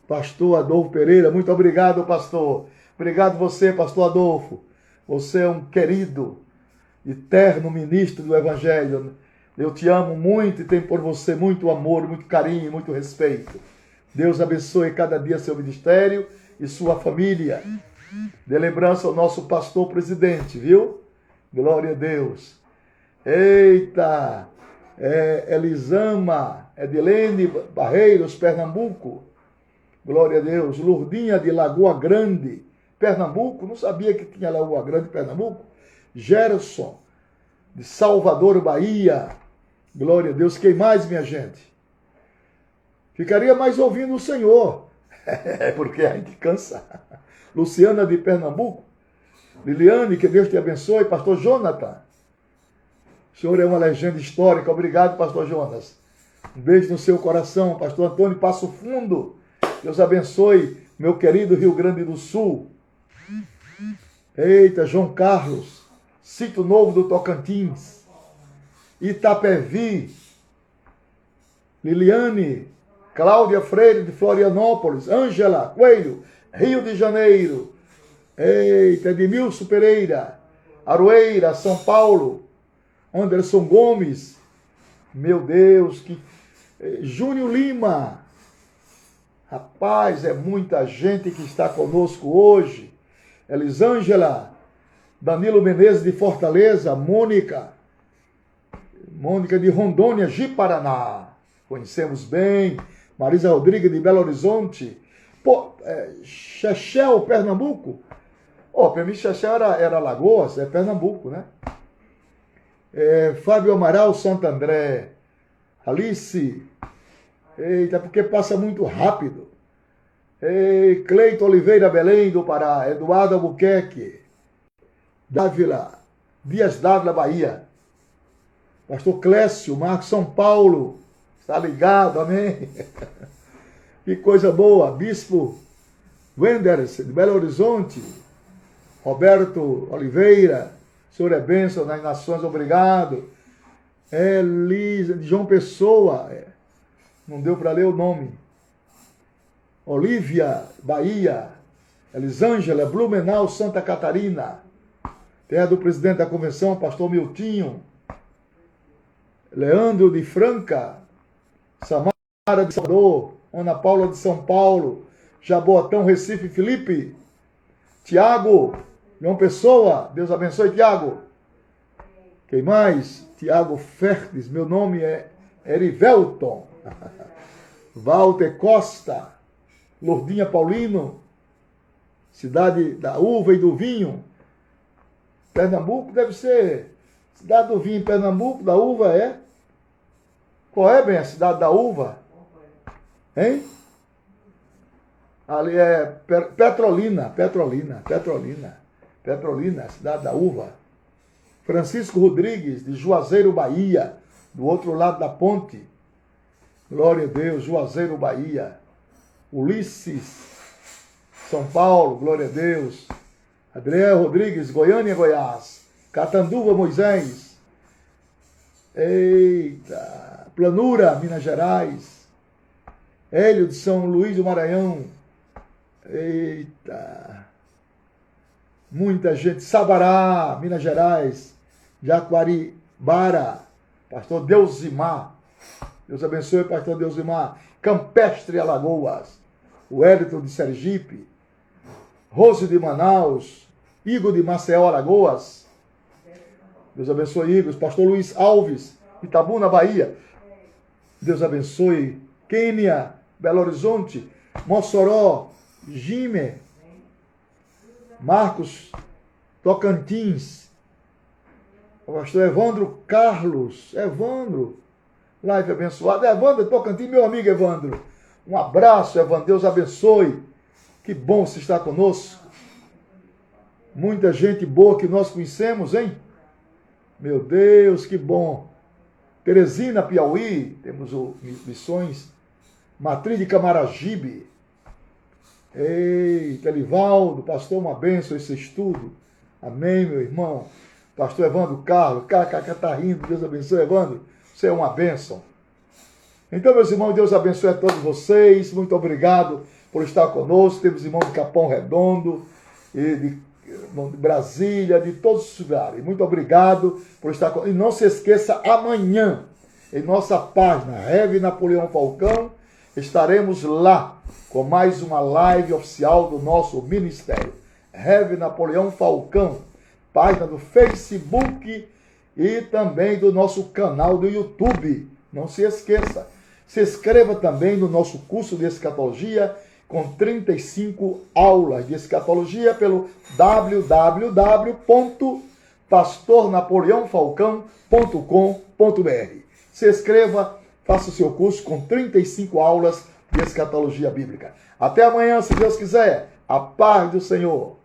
Pastor Adolfo Pereira, muito obrigado, pastor. Obrigado você, pastor Adolfo. Você é um querido, eterno ministro do Evangelho. Eu te amo muito e tenho por você muito amor, muito carinho, muito respeito. Deus abençoe cada dia seu ministério e sua família. Dê lembrança ao nosso pastor presidente, viu? Glória a Deus. Eita! Elisama, Edilene Barreiros, Pernambuco. Glória a Deus. Lourdinha de Lagoa Grande, Pernambuco. Não sabia que tinha Lagoa Grande, Pernambuco. Gerson, de Salvador, Bahia. Glória a Deus. Quem mais, minha gente? Ficaria mais ouvindo o Senhor. É porque a gente cansa. Luciana de Pernambuco. Liliane, que Deus te abençoe. Pastor Jonathan. O senhor é uma legenda histórica. Obrigado, pastor Jonas. Um beijo no seu coração. Pastor Antônio Passo Fundo. Deus abençoe, meu querido Rio Grande do Sul. Eita, João Carlos. Sítio Novo do Tocantins. Itapevi. Liliane. Cláudia Freire, de Florianópolis. Ângela Coelho, Rio de Janeiro. Eita, Edmilson Pereira, Aroeira, São Paulo. Anderson Gomes, meu Deus, Júnior Lima. Rapaz, é muita gente que está conosco hoje. Elisângela, Danilo Menezes de Fortaleza, Mônica de Rondônia, Ji-Paraná. Conhecemos bem. Marisa Rodrigues de Belo Horizonte. Chechel, Pernambuco. Para mim, Chechel era Alagoas, é Pernambuco, né? Fábio Amaral, Santo André. Alice. Eita, porque passa muito rápido. Cleito Oliveira, Belém do Pará. Eduardo Albuquerque. Dias Dávila, Bahia. Pastor Clécio, Marcos, São Paulo. Está ligado, amém? Que coisa boa. Bispo Wenders, de Belo Horizonte. Roberto Oliveira. Senhor é bênção nas nações, obrigado. Elisa, de João Pessoa. Não deu para ler o nome. Olívia, Bahia. Elisângela, Blumenau, Santa Catarina. Terra do presidente da convenção, pastor Miltinho. Leandro de Franca. Samara de Salvador. Ana Paula de São Paulo. Jaboatão, Recife, Felipe. Tiago, João Pessoa. Deus abençoe, Tiago. Quem mais? Tiago Fertes. Meu nome é Erivelton. Walter Costa. Lourdinha Paulino. Cidade da uva e do vinho. Pernambuco deve ser. Cidade do vinho em Pernambuco, da uva é? Qual é, bem, a cidade da uva? Hein? Ali é Petrolina, cidade da uva. Francisco Rodrigues, de Juazeiro, Bahia, do outro lado da ponte. Glória a Deus, Juazeiro, Bahia. Ulisses, São Paulo, glória a Deus. Adriel Rodrigues, Goiânia, Goiás. Catanduva, Moisés. Eita, Planura, Minas Gerais. Hélio de São Luís do Maranhão. Eita. Muita gente. Sabará, Minas Gerais. Jaguaribara. Pastor Deusimar. Deus abençoe, pastor Deusimar. Campestre, Alagoas. O Hélito de Sergipe. Rose de Manaus. Igor de Maceió, Alagoas. Deus abençoe, Igor. Pastor Luiz Alves, Itabuna, Bahia. Deus abençoe. Quênia, Belo Horizonte. Mossoró, Gime. Marcos, Tocantins. O pastor Evandro Carlos. Evandro. Live abençoado. Evandro, Tocantins, meu amigo Evandro. Um abraço, Evandro. Deus abençoe. Que bom você estar conosco. Muita gente boa que nós conhecemos, hein? Meu Deus, que bom. Teresina, Piauí. Temos missões. Matriz de Camaragibe. Eita, Livaldo, pastor, uma bênção esse estudo. Amém, meu irmão. Pastor Evandro Carlos. Tá rindo. Deus abençoe, Evandro. Você é uma bênção. Então, meus irmãos, Deus abençoe a todos vocês. Muito obrigado por estar conosco. Temos irmãos de Capão Redondo, e de Brasília, de todos os lugares. Muito obrigado por estar conosco. E não se esqueça, amanhã, em nossa página, Rev Napoleão Falcão, estaremos lá com mais uma live oficial do nosso ministério. Rev Napoleão Falcão, página do Facebook e também do nosso canal do YouTube. Não se esqueça. Se inscreva também no nosso curso de escatologia, com 35 aulas de escatologia pelo www.pastornapoleãofalcão.com.br. Se inscreva, faça o seu curso com 35 aulas de escatologia bíblica. Até amanhã, se Deus quiser. A paz do Senhor.